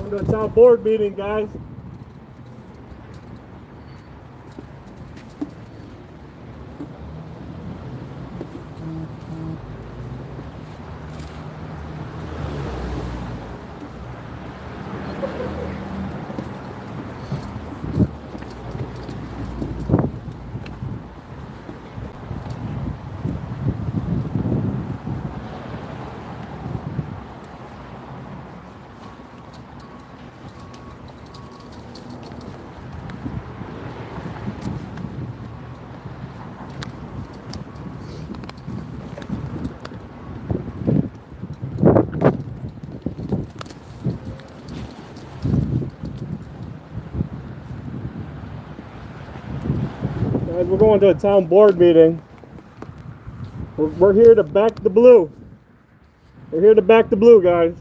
Welcome to a town board meeting, guys. Guys, we're going to a town board meeting. We're here to back the blue. We're here to back the blue, guys.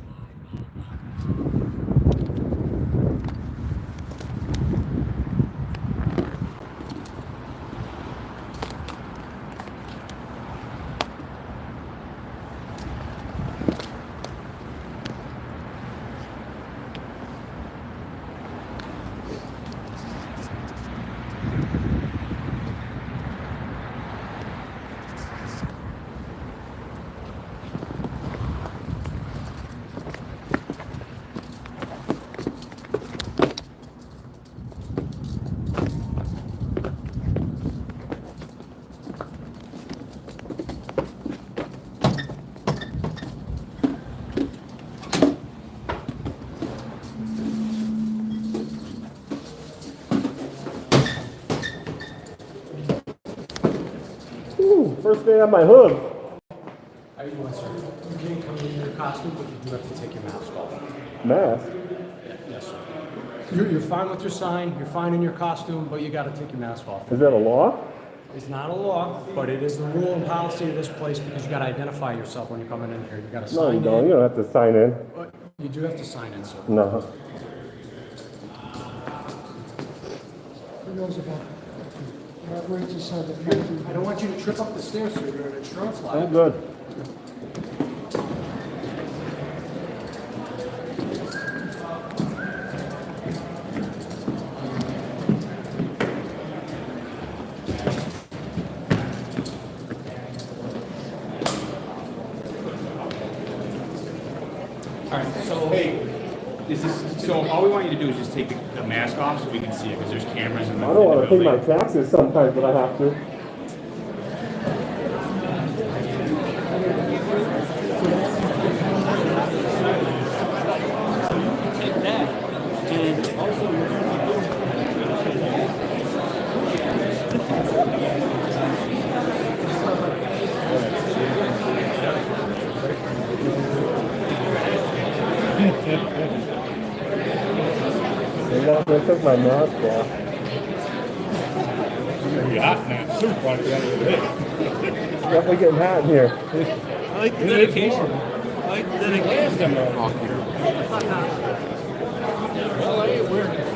First day on my hood. How you doing, sir? You can't come in your costume, but you do have to take your mask off. Mask? Yes, sir. You're fine with your sign, you're fine in your costume, but you got to take your mask off. Is that a law? It's not a law, but it is the rule and policy of this place because you got to identify yourself when you're coming in here. You got to sign No, you don't. in. You don't have to sign in. But you do have to sign in, sir. No. Who knows about outrageous how the I don't want you to trip up the stairs, sir. You're an insurance I'm liability. good. All right, so so all we want you to do is just take the mask off so we can see it because there's cameras in the I don't want to pay my building. taxes sometimes, but I have to. I'm going to take my mask off. You're hot in that soup like the other day. It's definitely getting hot in here. I like the dedication. I like the dedication. Well, I ain't wearing it.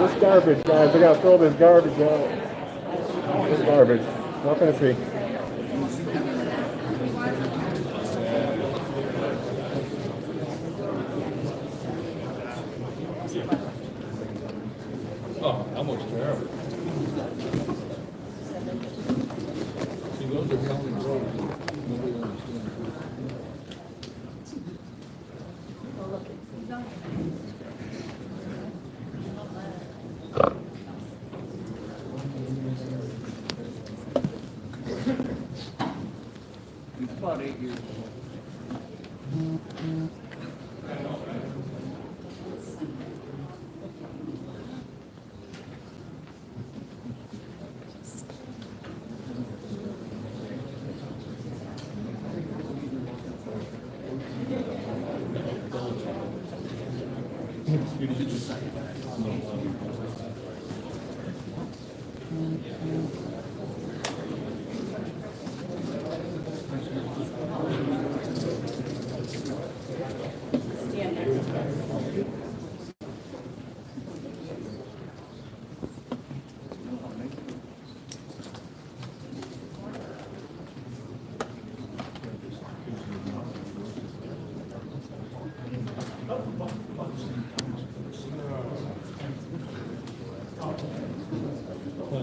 This garbage, guys. I got to throw this garbage out. This garbage. Nothing to see. Oh, that looks terrible. See, those are county roads. Nobody understands. It's about 8 years old. Well,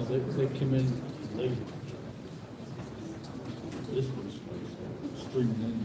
they came in late. This was streaming in.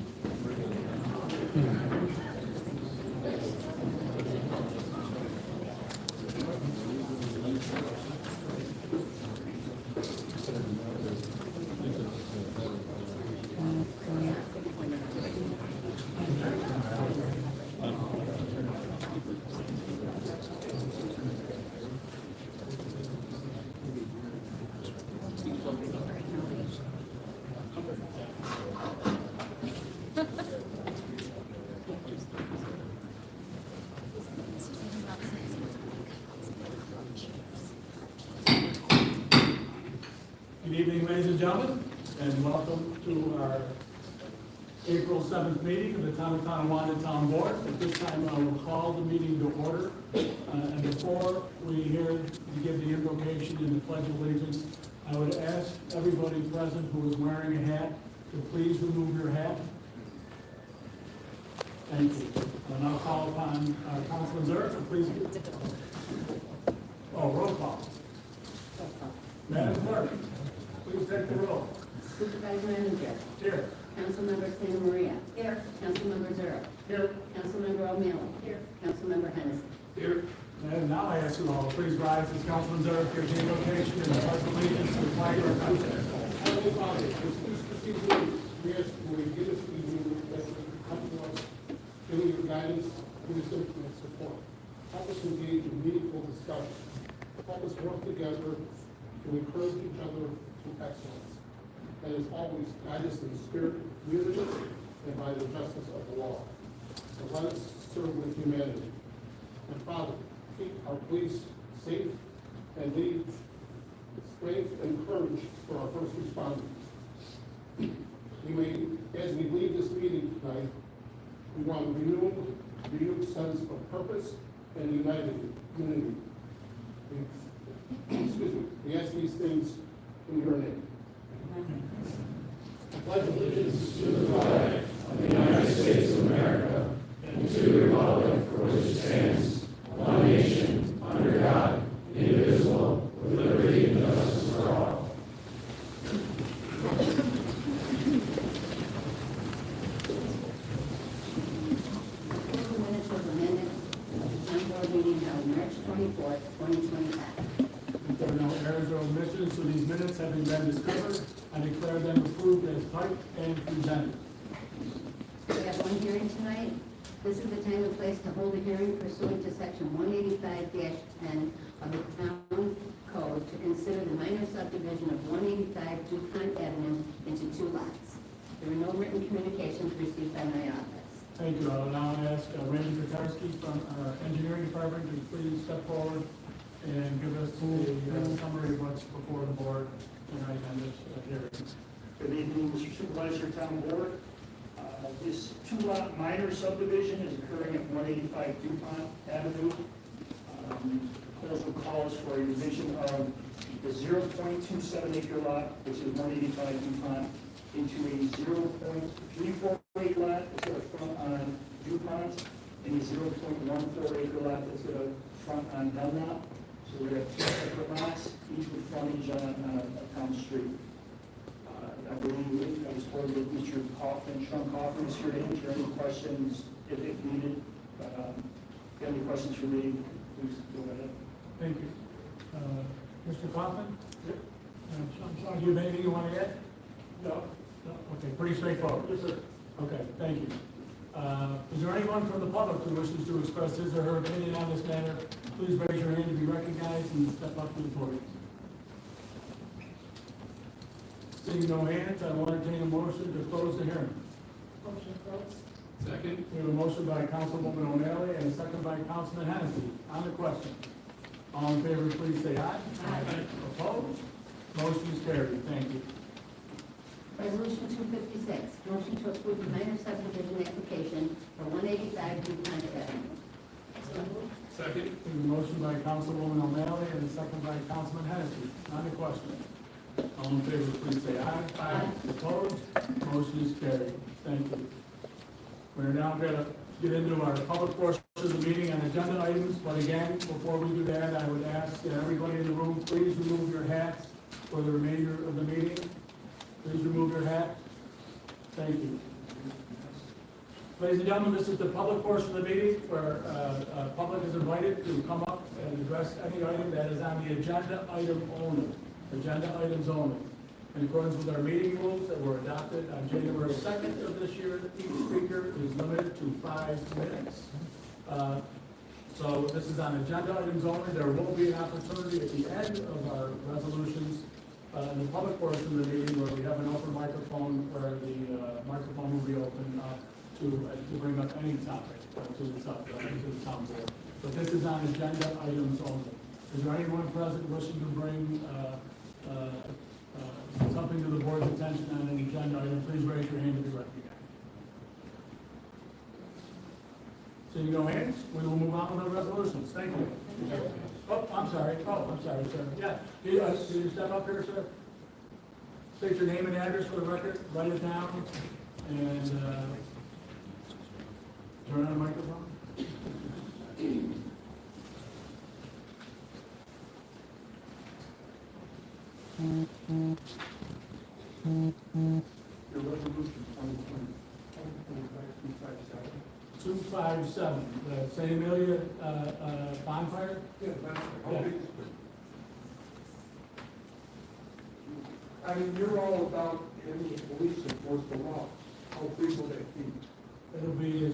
Good evening, ladies and gentlemen, and welcome to our April 7th meeting of the Town of Tonawanda Town Board. At this time, I will call the meeting to order. And before we give the invocation and the Pledge of Allegiance, I would ask everybody present who is wearing a hat to please remove your hat. Thank you. I'll now call upon Councilman Zerk to please. Oh, roll call. Madam Clerk, please take the roll. Supervisor Eniger. Here. Councilmember Santa Maria. Here. Councilmember Zerk. Here. Councilmember O'Malley. Here. Councilmember Hennessy. Here. And now I ask you all to please rise as Councilman Zerk gives the invocation and the pledge of allegiance to the flag of our country. Heavenly Father, this procedure, we ask when we give this evening that you come to us, giving your guidance, wisdom, and support. Help us engage in meaningful discussion. Help us work together to encourage each other to excellence. And as always, guide us in the spirit of community and by the justice of the law. So let us serve with humanity. And Father, keep our police safe and lead strength and courage for our first responders. As we leave this meeting tonight, we want a renewed sense of purpose and unity. Excuse me. We ask these things in your name. I pledge allegiance to the flag of the United States of America and to the republic for which it stands, one nation, under God, indivisible, with liberty and justice for all. Minutes of the minutes of the town board meeting held March 24th, 2025. If there are no errors or omissions to these minutes having been discovered, I declare them approved as typed and presented. We have one hearing tonight. This is the time and place to hold a hearing pursuant to section 185-10 of the town code to consider the minor subdivision of 185 DuPont Avenue into two lots. There were no written communications received by my office. Thank you. I will now ask Randy Kotarski from our engineering department to please step forward and give us a summary of what's before the board tonight on this hearing. Good evening, Mr. Supervisor, Town Board. This two-lot minor subdivision is occurring at 185 DuPont Avenue. Proposal calls for a revision of the 0.27 acre lot, which is 185 DuPont, into a 0.348 lot that's got a front on DuPont, and a 0.14 acre lot that's got a front on Belmont. So we have two separate lots, each with frontage on a town street. I believe I was told that Mr. Kaufman, Sean Kaufman is here to answer any questions if needed. If you have any questions for me, please go ahead. Thank you. Mr. Kaufman? Sean, do you have anything you want to add? No. No? Okay, pretty straightforward. Yes, sir. Okay, thank you. Is there anyone from the public who wishes to express his or her opinion on this matter? Please raise your hand to be recognized and step up to the podium. Seeing no hands, I will entertain a motion to close the hearing. Motion closed. Second. We have a motion by Councilwoman O'Malley and a second by Councilman Hennessy. On the question, all in favor, please say aye. Aye. Opposed? Motion is carried. Thank you. Resolution 256, motion to approve the minor subdivision application for 185 DuPont Avenue. Second. We have a motion by Councilwoman O'Malley and a second by Councilman Hennessy. On the question, all in favor, please say aye. Aye. Opposed? Motion is carried. Thank you. We're now going to get into our public portion of the meeting on agenda items, but again, before we do that, I would ask that everybody in the room, please remove your hats for the remainder of the meeting. Please remove your hat. Thank you. Ladies and gentlemen, this is the public portion of the meeting where public is invited to come up and address any item that is on the agenda item only. Agenda items only. In accordance with our meeting rules that were adopted on January 2nd of this year, each speaker is limited to 5 minutes. So this is on agenda items only. There will be an opportunity at the end of our resolutions in the public portion of the meeting where we have an open microphone where the microphone will be open to bring up any topic to the town board. But this is on agenda items only. Is there anyone present wishing to bring something to the board's attention on an agenda item? Please raise your hand to be recognized. Seeing no hands, we will move on with the resolutions. Thank you. Oh, I'm sorry, sir. Yeah, can you step up here, sir? State your name and address for the record, write it down, and turn on the microphone. Your resolution 257, the St. Amelia bonfire? Yeah, that's how Yeah. big is it? I mean, you're all about having the police enforce the law. How big will that be? It'll be,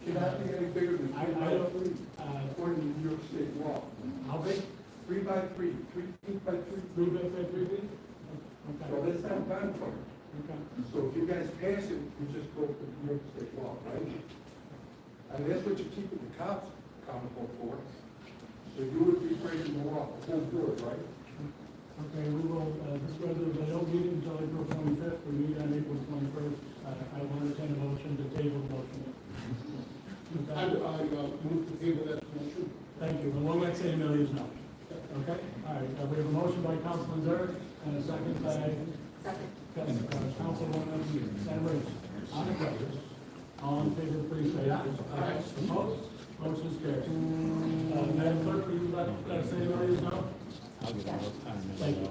Should that be any bigger than I 3 by don't- 3, according to New York State law? how big? 3 by 3, 3 feet by 3 feet. 3 by 3 feet? So Okay. that's not bonfire. Okay. So if you guys pass it, you just go to New York State law, right? And that's what you're keeping the cops accountable for. So you would be breaking the law, the whole board, right? Okay, we will, this resolution, they don't meet until April 25th, we meet on April 21st. I will entertain a motion to table the motion. I Okay. move to table that motion. Thank you, and we'll let St. Amelia's know. Okay, all right, we have a motion by Councilman Zerk and a second by Second. Councilwoman San Maria. On the question, all in favor, please say aye. Aye. Opposed? Motion is carried. Madam Clerk, will you let St. Amelia's know? I'll give them a little time. Thank you.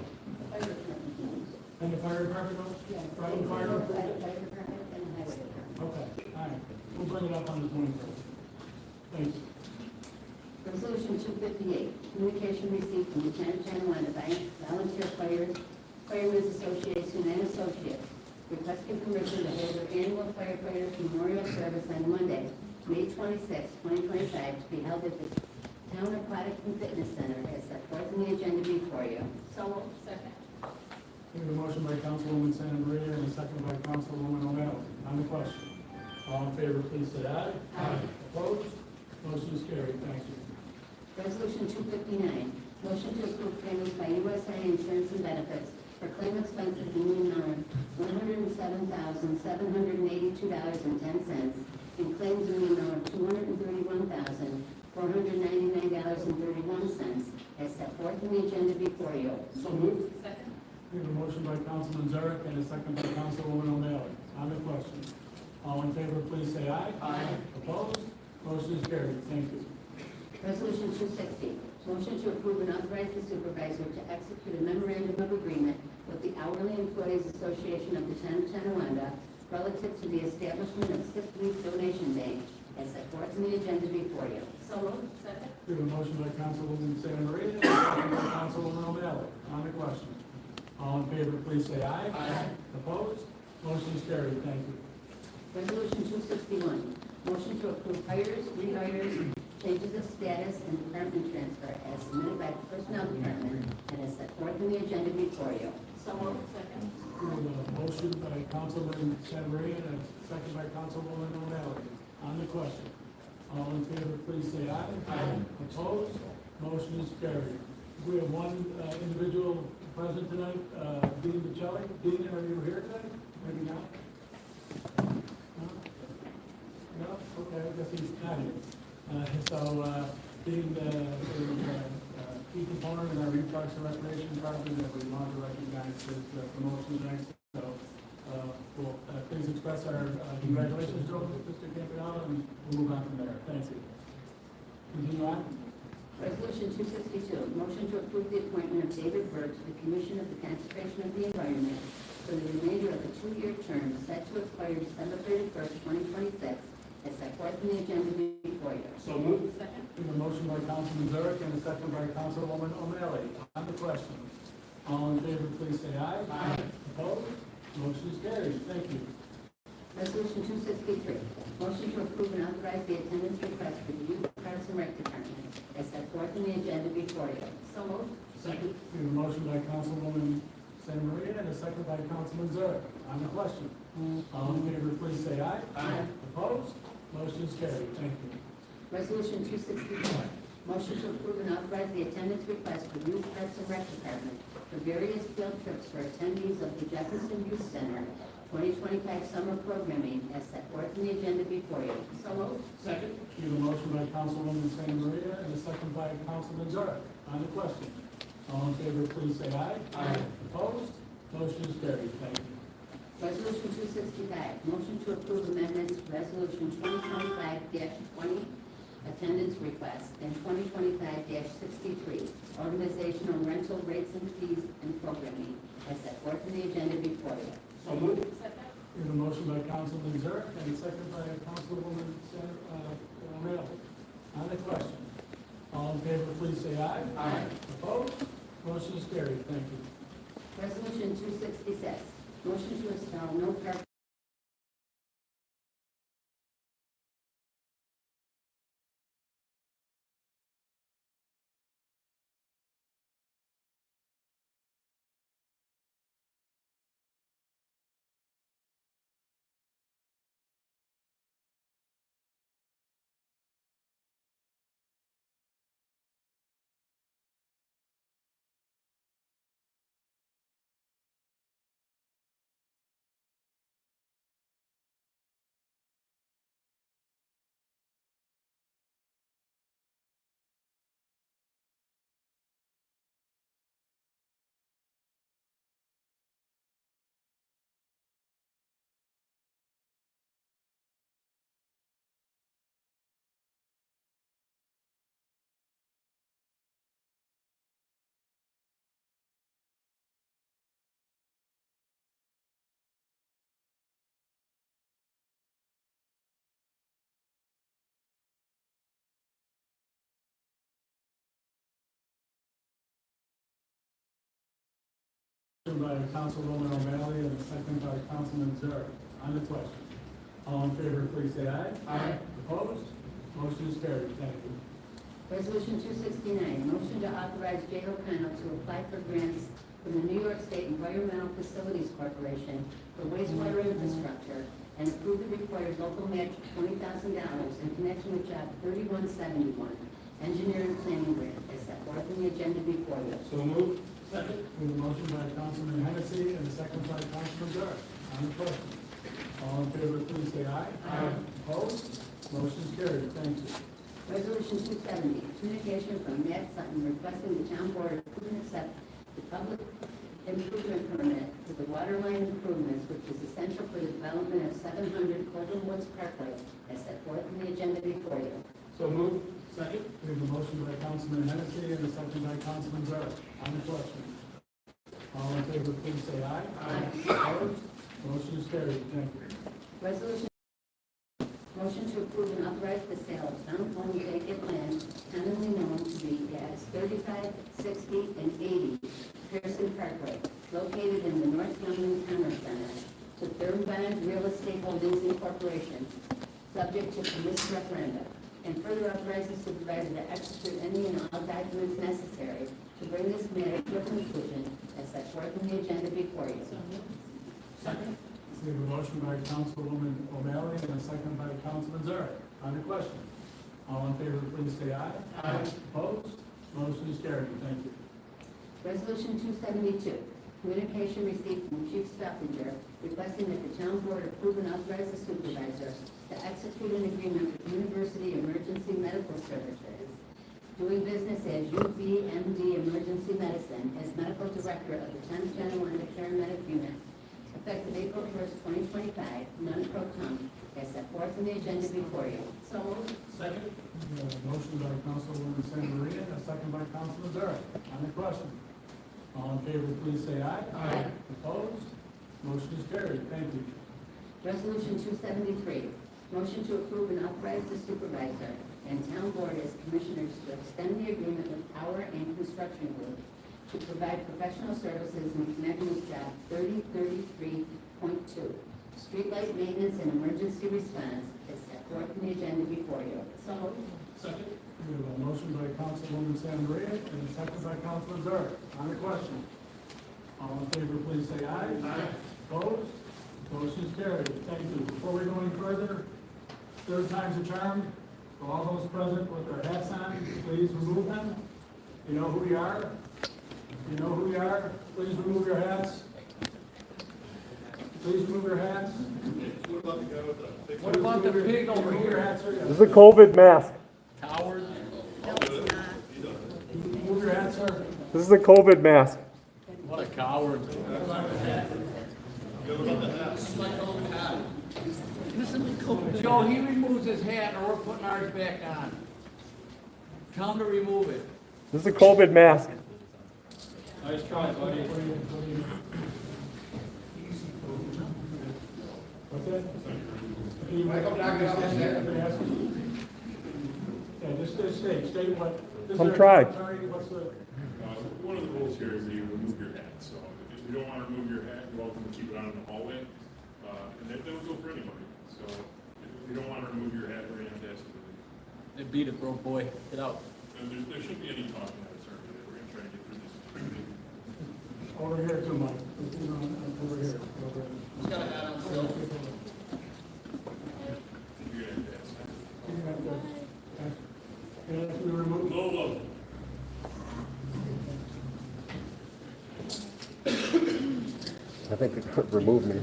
And the fire department knows? Right, and fire Fire department? department and highway department. Okay, all right, we'll bring it up on the 21st. Thank you. Resolution 258, communication received from Lieutenant General by Volunteer Firemen's Association and Associates requesting permission to hold their annual firefighters memorial service on Monday, May 26, 2025, to be held at the Town Aquatic and Fitness Center as set forth in the agenda before you. So second. We have a motion by Councilwoman Santa Maria and a second by Councilwoman O'Malley. On the question, all in favor, please say aye. Aye. Opposed? Motion is carried. Thank you. Resolution 259, motion to approve payments by USA Insurance and Benefits for claim expenses in the amount of $107,782.10 and claims in the amount of $231,499.31 as set forth in the agenda before you. So moved. Second. We have a motion by Councilman Zurich and a second by Councilwoman O'Malley. On the question, all in favor, please say aye. Aye. Opposed? Motion is carried. Thank you. Resolution 260, motion to approve and authorize the supervisor to execute a memorandum of agreement with the Hourly Employees Association of the Town of Tonawanda relative to the establishment of sick leave donation bank as set forth in the agenda before you. So moved. Second. We have a motion by Councilwoman Santa Maria and a second by Councilwoman O'Malley. On the question, all in favor, please say aye. Aye. Opposed? Motion is carried. Thank you. Resolution 261, motion to approve hires, rehires, changes of status, and department transfer as submitted by the Personnel Department and as set forth in the agenda before you. So moved. Second. We have a motion by Councilman San Maria and a second by Councilwoman O'Malley. On the question, all in favor, please say aye. Aye. Opposed? Motion is carried. We have one individual present tonight, Dean Michelli. Dean, are you here today? Maybe not? No? No? Okay, I guess he's not here. Dean is a key component in our Youth Parks and Recreation Department that we want to recognize his promotion tonight. So, please express our congratulations to Mr. Campanella, and we'll move on from there. Thank you. Continue on. Resolution 262, motion to approve the appointment of David Burke to the Commission of the Conservation of the Environment for the remainder of a 2-year term set to expire December 31st, 2026, as set forth in the agenda before you. So moved. Second. We have a motion by Councilman Zurich and a second by Councilwoman O'Malley. On the question, all in favor, please say aye. Aye. Opposed? Motion is carried. Thank you. Resolution 263, motion to approve and authorize the attendance request for the Youth Parks and Rec Department as set forth in the agenda before you. So moved. Second. We have a motion by Councilwoman San Maria and a second by Councilman Zurich. On the question, all in favor, please say aye. Aye. Opposed? Motion is carried. Thank you. Resolution 264, motion to approve and authorize the attendance request for Youth Parks and Rec Department for various field trips for attendees of the Jefferson Youth Center 2025 summer programming as set forth in the agenda before you. So moved. Second. We have a motion by Councilwoman San Maria and a second by Councilman Zurich. On the question, all in favor, please say aye. Aye. Opposed? Motion is carried. Thank you. Resolution 265, motion to approve amendments to Resolution 2025-20, attendance request, and 2025-63, organizational rental rates and fees and programming, as set forth in the agenda before you. So moved. We have a motion by Councilman Zurich and a second by Councilwoman O'Malley. On the question, all in favor, please say aye. Aye. Opposed? Motion is carried. Thank you. Resolution 266, motion to install no park By Councilwoman O'Malley and a second by Councilman Zurich. On the question, all in favor, please say aye. Aye. Opposed? Motion is carried. Thank you. Resolution 269, motion to authorize J. O'Connell to apply for grants from the New York State Environmental Facilities Corporation for wastewater infrastructure and approve the required local match of $20,000 in connection with Job 3171, engineering planning grant, as set forth in the agenda before you. So moved. Second. We have a motion by Councilman Hennessy and a second by Councilman Zurich. On the question, all in favor, please say aye. Aye. Opposed? Motion is carried. Thank you. Resolution 270, communication from Matt Sutton requesting the town board approve and accept the public improvement permit for the water line improvements, which is essential for the development of 700 Coleman Woods Parkway, as set forth in the agenda before you. So moved. Second. We have a motion by Councilman Hennessy and a second by Councilman Zurich. On the question, all in favor, please say aye. Aye. Opposed? Motion is carried. Thank you. Resolution, motion to approve and authorize the sale of town-owned vacant land commonly known to be as 35, 60, and 80 Pearson Parkway, located in the North Youngland Commerce Center, to Thurman Real Estate Holdings Incorporation, subject to permissive referenda, and further authorize the supervisor to execute any and all documents necessary to bring this matter to a conclusion as set forth in the agenda before you. Second. We have a motion by Councilwoman O'Malley and a second by Councilman Zarek. On the question, all in favor, please say aye. Aye. Opposed? Motion is carried. Thank you. Resolution 272, communication received from Chief Stuffinger requesting that the town board approve and authorize the supervisor to execute an agreement with University Emergency Medical Services, doing business as UVMD Emergency Medicine as medical director of the 10th General and the Paramedic Unit, effective April 1st, 2025, non-pro tem, as set forth in the agenda before you. So moved. Second. We have a motion by Councilwoman San Maria and a second by Councilman Zarek. On the question, all in favor, please say aye. Aye. Opposed? Motion is carried. Thank you. Resolution 273, motion to approve and authorize the supervisor and town board as commissioners to extend the agreement with Power and Construction Group to provide professional services in connection with job 3033.2, streetlight maintenance and emergency response as set forth in the agenda before you. So moved. Second. We have a motion by Councilwoman San Maria and a second by Councilman Zarek. On the question, all in favor, please say aye. Aye. Opposed? Motion is carried. Thank you. Before we go any further, third time's a charm. For all those present with their hats on, please remove them. You know who you are? You know who you are? Please remove your hats. Please remove your hats. What about the pig over Remove your here? hats, sir. This is a COVID mask. Coward. Remove your hats, sir. This is a COVID mask. What a coward. Joe, he removes his hat or we're putting ours back on. Tell him to remove it. This is a COVID mask. Nice try, buddy. What's that? Yeah, just state what. Come try. What's the? One of the rules here is that you remove your hat, so if you don't want to remove your hat, you're welcome to keep it on in the hallway. And that would go for anybody, so if you don't want to remove your hat, we're going to have to ask you to leave. They beat it, bro, boy. Get out. And there shouldn't be any talking on this, we're going to try to get through this. Over here too, Mike. Over here. Over here. You're going to have to ask. Can I actually remove? No love. I think it could remove me.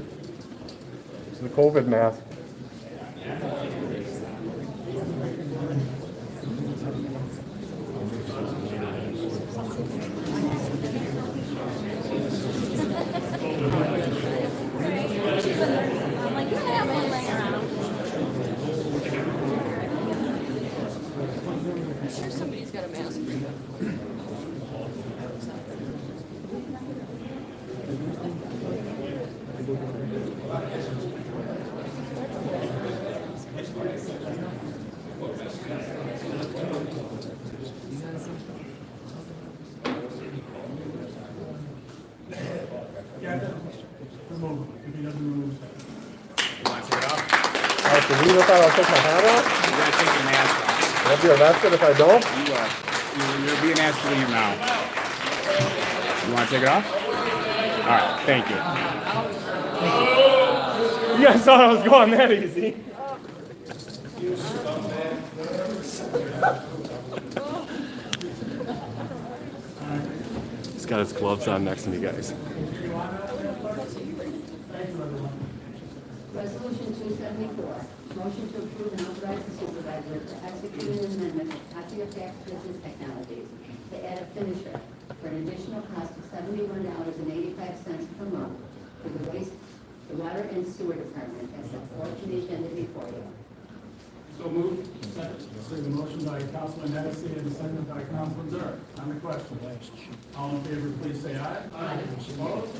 This is a COVID mask. I'm sure somebody's got a mask. Yeah, remove. If he doesn't remove. You want to take it off? I have to leave if I don't take my hat off? You're going to take your mask off. I'll be arrested if I don't? You are. You're being asked to leave now. You want to take it off? All right, thank you. You guys thought I was going that easy. He's got his gloves on next to me, guys. Resolution 274, motion to approve and authorize the supervisor to execute an amendment with Copy of Tax Business Technologies to add a finisher for an additional cost of $71.85 per month for the water and sewer department as set forth in the agenda before you. So moved. Second. There's a motion by Councilman Hennessy and a second by Councilman Zarek. On the question, all in favor, please say aye. Aye. Opposed?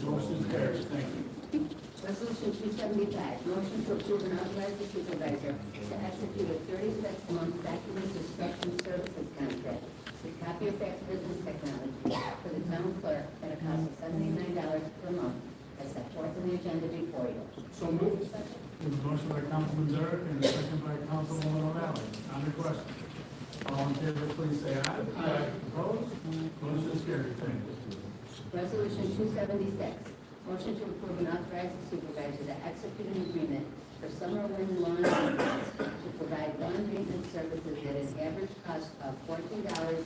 Motion is carried. Thank you. Resolution 275, motion to approve and authorize the supervisor to execute a 36-month document destruction services contract with Copy of Tax Business Technology for the town clerk at a cost of $79 per month as set forth in the agenda before you. So moved. We have a motion by Councilman Zurich and a second by Councilwoman O'Malley. On the question. All in favor, please say aye. Aye. Opposed? Motion is carried. Thank you. Resolution 276, motion to approve and authorize the supervisor to execute an agreement for summer wind lawn maintenance to provide lawn maintenance services at an average cost of $14.03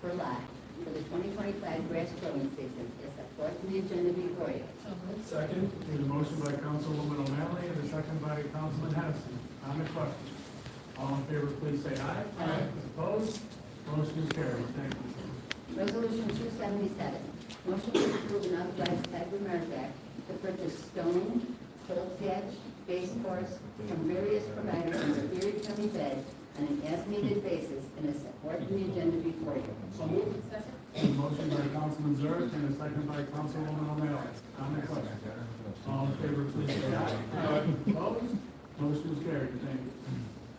per lot for the 2025 grass growing season. Is set forth in the agenda before you. Second. We have a motion by Councilwoman O'Malley and a second by Councilman Hennessy. On the question. All in favor, please say aye. Aye. Opposed? Motion is carried. Thank you. Resolution 277, motion to approve and authorize Tiger Marzak to purchase stone, cold patch, base course from various providers under Erie County bed on an as-needed basis and is set forth in the agenda before you. So moved. A motion by Councilman Zurich and a second by Councilwoman O'Malley. On the question. All in favor, please say aye. Aye. Opposed? Motion is carried. Thank you.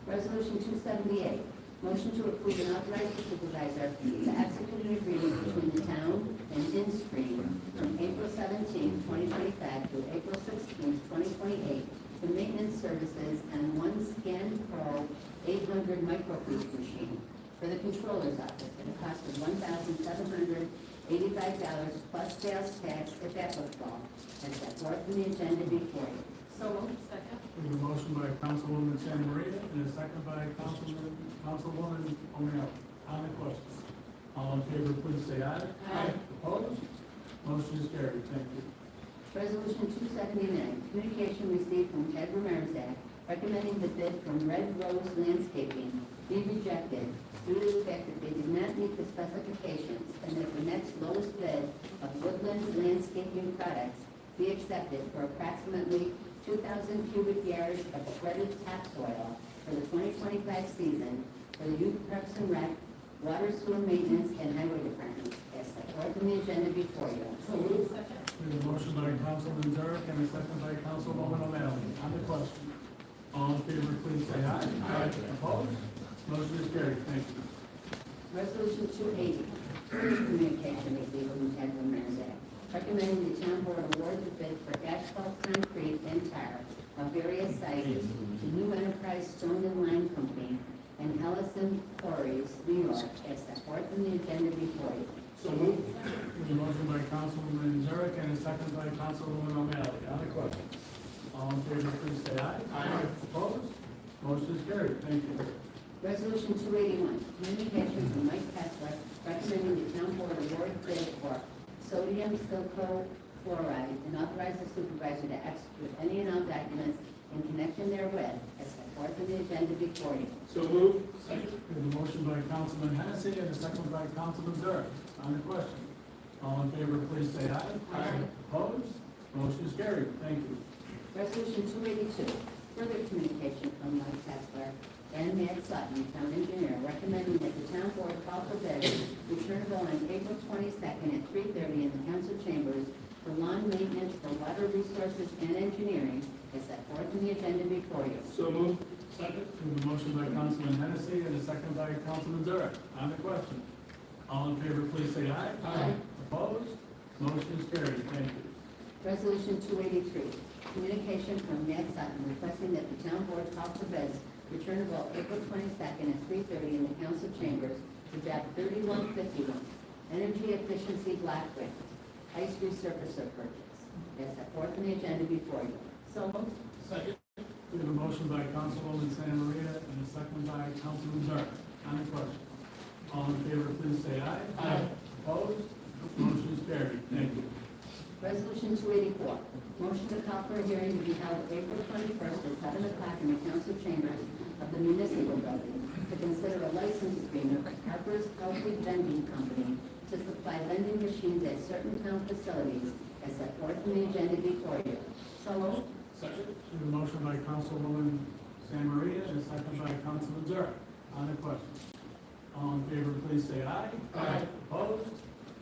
Resolution 278, motion to approve and authorize the supervisor to execute an agreement between the town and InStream from April 17, 2025 through April 16, 2028 for maintenance services on one Scan Pro 800 microfiche machine for the controller's office at a cost of $1,785 plus sales tax if applicable, as set forth in the agenda before you. So moved. Second. We have a motion by Councilwoman Santa Maria and a second by Councilwoman O'Malley. On the question. All in favor, please say aye. Aye. Opposed? Motion is carried. Thank you. Resolution 279, communication received from Ted Marzak recommending the bid from Red Rose Landscaping be rejected due to the fact that they did not meet the specifications and that the next lowest bid of Woodlands Landscaping Products be accepted for approximately 2,000 cubic yards of shredded topsoil for the 2025 season for the Youth Parks and Rec, Water Sewer Maintenance, and Highway Departments, as set forth in the agenda before you. So moved. Second. We have a motion by Councilman Zurich and a second by Councilwoman O'Malley. On the question. All in favor, please say aye. Aye. Opposed? Motion is carried. Thank you. Resolution 280, communication received from Ted Marzak recommending the town board award the bid for asphalt, concrete, and tar of various sizes to New Enterprise Stone and Lime Company and Ellison Quarries, New York, as set forth in the agenda before you. So moved. We have a motion by Councilwoman Zurich and a second by Councilwoman O'Malley. On the question. All in favor, please say aye. Aye. Opposed? Motion is carried. Thank you. Resolution 281, communication from Mike Kessler recommending the town board award bid for sodium silco-fluoride and authorize the supervisor to execute any and all documents in connection therewith as set forth in the agenda before you. So moved. We have a motion by Councilman Hennessy and a second by Councilman Zurich. On the question. All in favor, please say aye. Aye. Opposed? Motion is carried. Thank you. Resolution 282, further communication from Mike Kessler and Matt Sutton, town engineer, recommending that the town board call for bids returnable on April 22nd at 3:30 in the council chambers for lawn maintenance for water resources and engineering as set forth in the agenda before you. So moved. Second. We have a motion by Councilman Hennessy and a second by Councilman Zurich. On the question. All in favor, please say aye. Aye. Opposed? Motion is carried. Thank you. Resolution 283, communication from Matt Sutton requesting that the town board call for bids returnable April 22nd at 3:30 in the council chambers for job 3151, energy efficiency block grant, ice resurfacer purchase, as set forth in the agenda before you. So moved. Second. We have a motion by Councilwoman Santa Maria and a second by Councilman Zurich. On the question. All in favor, please say aye. Aye. Opposed? Motion is carried. Thank you. Resolution 284, motion to call for a hearing to be held April 21st at 7 o'clock in the council chambers of the municipal building to consider a license agreement with Harper's Healthy Vending Company to supply vending machines at certain town facilities as set forth in the agenda before you. So moved. Second. We have a motion by Councilwoman San Maria and a second by Councilman Zurich. On the question. All in favor, please say aye. Aye. Opposed?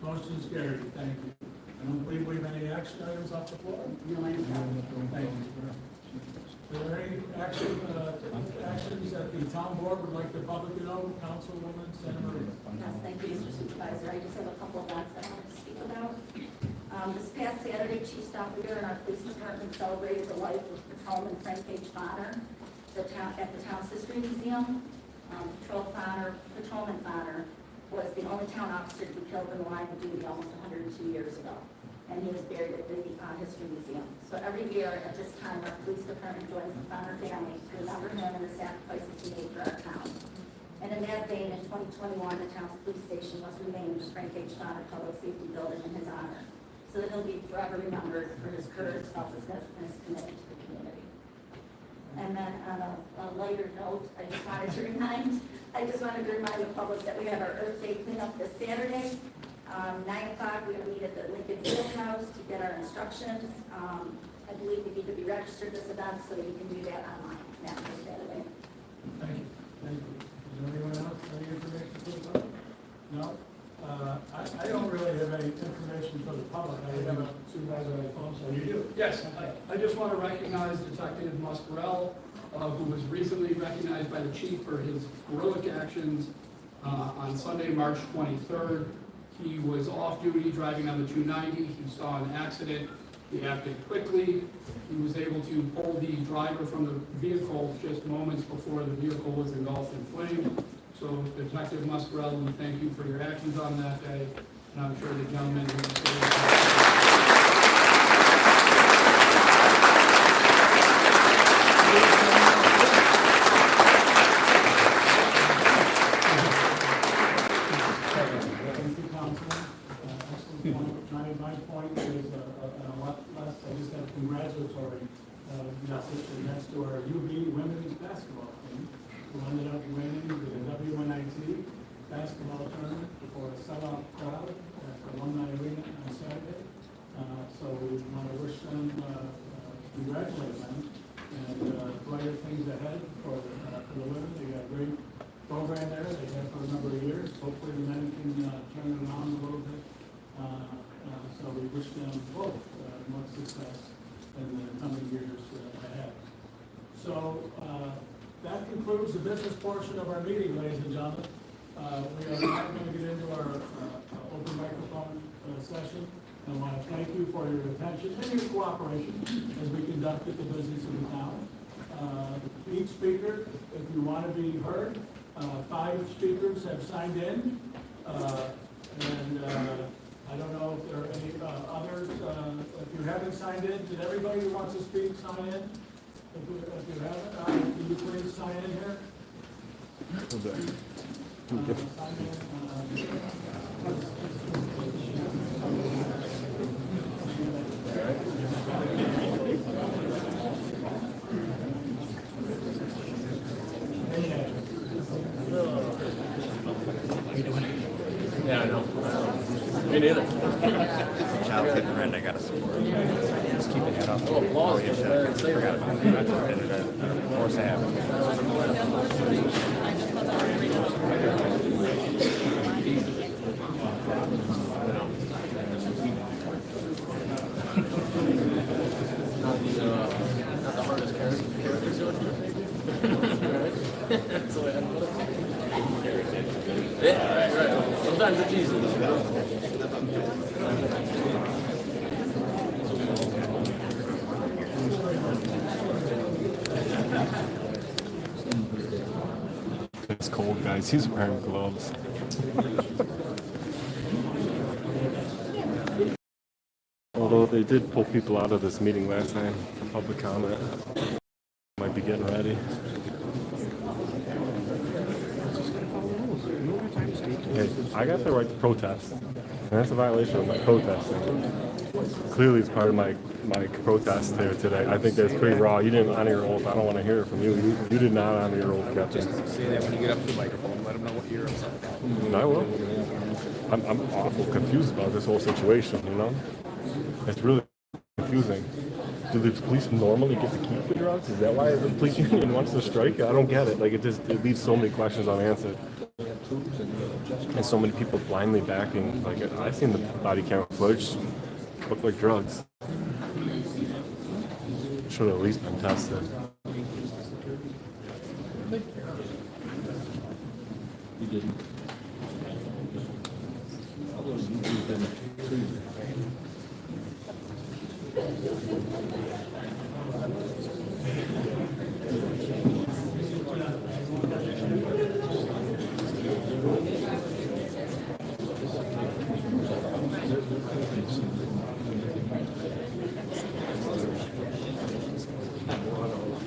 Motion is carried. Thank you. I don't believe we have any action items off the floor. No, I don't. Thank you. Are there any actions that the town board would like the public to know? Councilwoman Santa Maria. Yes, thank you, Mr. Supervisor. I just have a couple of dots that I want to speak about. This past Saturday, Chief Stoffer and our police department celebrated the life of Patrolman Frank H. Bonner at the town's history museum. Patrolman Bonner was the only town officer to be killed in the line of duty almost 102 years ago, and he was buried at the history museum. So every year at this time, our police department joins the Bonner family to remember him and the sacrifices he made for our town. And in that vein, in 2021, the town's police station was renamed the Frank H. Bonner Public Safety Building in his honor, so that he'll be forever remembered for his courage, selflessness, and his commitment to the community. And then on a lighter note, I just wanted to remind the public that we have our Earth Day cleanup this Saturday. 9 o'clock, we're gonna meet at the Lincoln Field House to get our instructions. I believe you need to be registered this event, so you can do that online. That's this Saturday. Thank you. Thank you. Is there anyone else, any information for the public? No? I don't really have any information for the public. I have a supervisor on the phone, so you do. Yes, I just want to recognize Detective Muscarell, who was recently recognized by the chief for his heroic actions on Sunday, March 23rd. He was off duty driving on the 290. He saw an accident. He acted quickly. He was able to pull the driver from the vehicle just moments before the vehicle was engulfed in flames. So Detective Muscarell, we thank you for your actions on that day, and I'm sure the gentleman My point is a lot less. I just have a congratulatory message, and that's to our UB women's basketball team, who ended up winning the WNIT basketball tournament before a sellout crowd at the Alumni Arena on Saturday. So we want to wish them, congratulate them, and brighter things ahead for the women. They got a great program there. They have for a number of years. Hopefully the men can turn it on a little bit. So we wish them both much success in the coming years ahead. So that concludes the business portion of our meeting, ladies and gentlemen. We are now going to get into our open microphone session. I want to thank you for your attention and your cooperation as we conducted the business of the town. Each speaker, if you want to be heard, 5 speakers have signed in. I don't know if there are any others. If you haven't signed in, did everybody who wants to speak sign in? If you haven't, can you please sign in here? Sign Yeah, I know. Me neither. Childhood friend, I gotta support. Just keep it head off. Oh, applause. I forgot about that. Of course I have. Not the hardest character to That's the way I put it. Yeah, right. Sometimes it's easy. It's cold, guys. He's wearing gloves. Although they did pull people out of this meeting last night for public comment. Might be getting ready. Hey, I got the right to protest. And that's a violation of my protesting. Clearly it's part of my protest here today. I think that's pretty raw. You didn't honor your oath. I don't want to hear it from you. You did not honor your oath, Captain. Just say that when you get up to the microphone, let them know what you're upset about. I will. I'm awful confused about this whole situation, you know? It's really confusing. Do the police normally get to keep the drugs? Is that why the police union wants to strike? I don't get it. Like, it leaves so many questions unanswered. And so many people blindly backing. Like, I've seen the body camera footage. Look like drugs. Should have at least been tested. You didn't.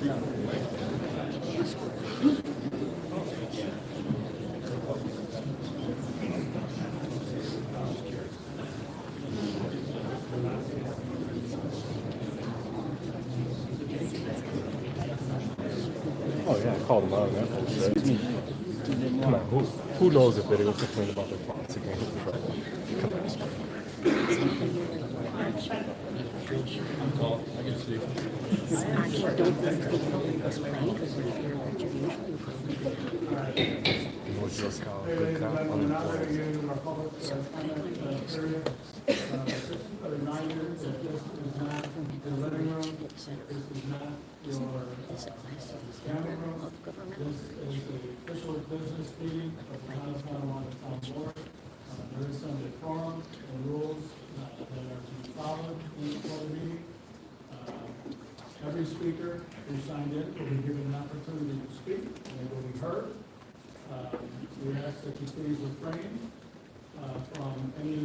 Oh yeah, I called them out on that bullshit. Come on, who knows if they would complain about their boss again? Come on. No just call, good cop, We're not ready to unemployed. get into our public comment period. Just a reminder that this is not your living room, this is not your family room. This is the official business meeting of the Town of Tonawanda Town Board. There is some decorum and rules that are to be followed in the board meeting. Every speaker who signed in will be given an opportunity to speak, and they will be heard. We ask that you please refrain from any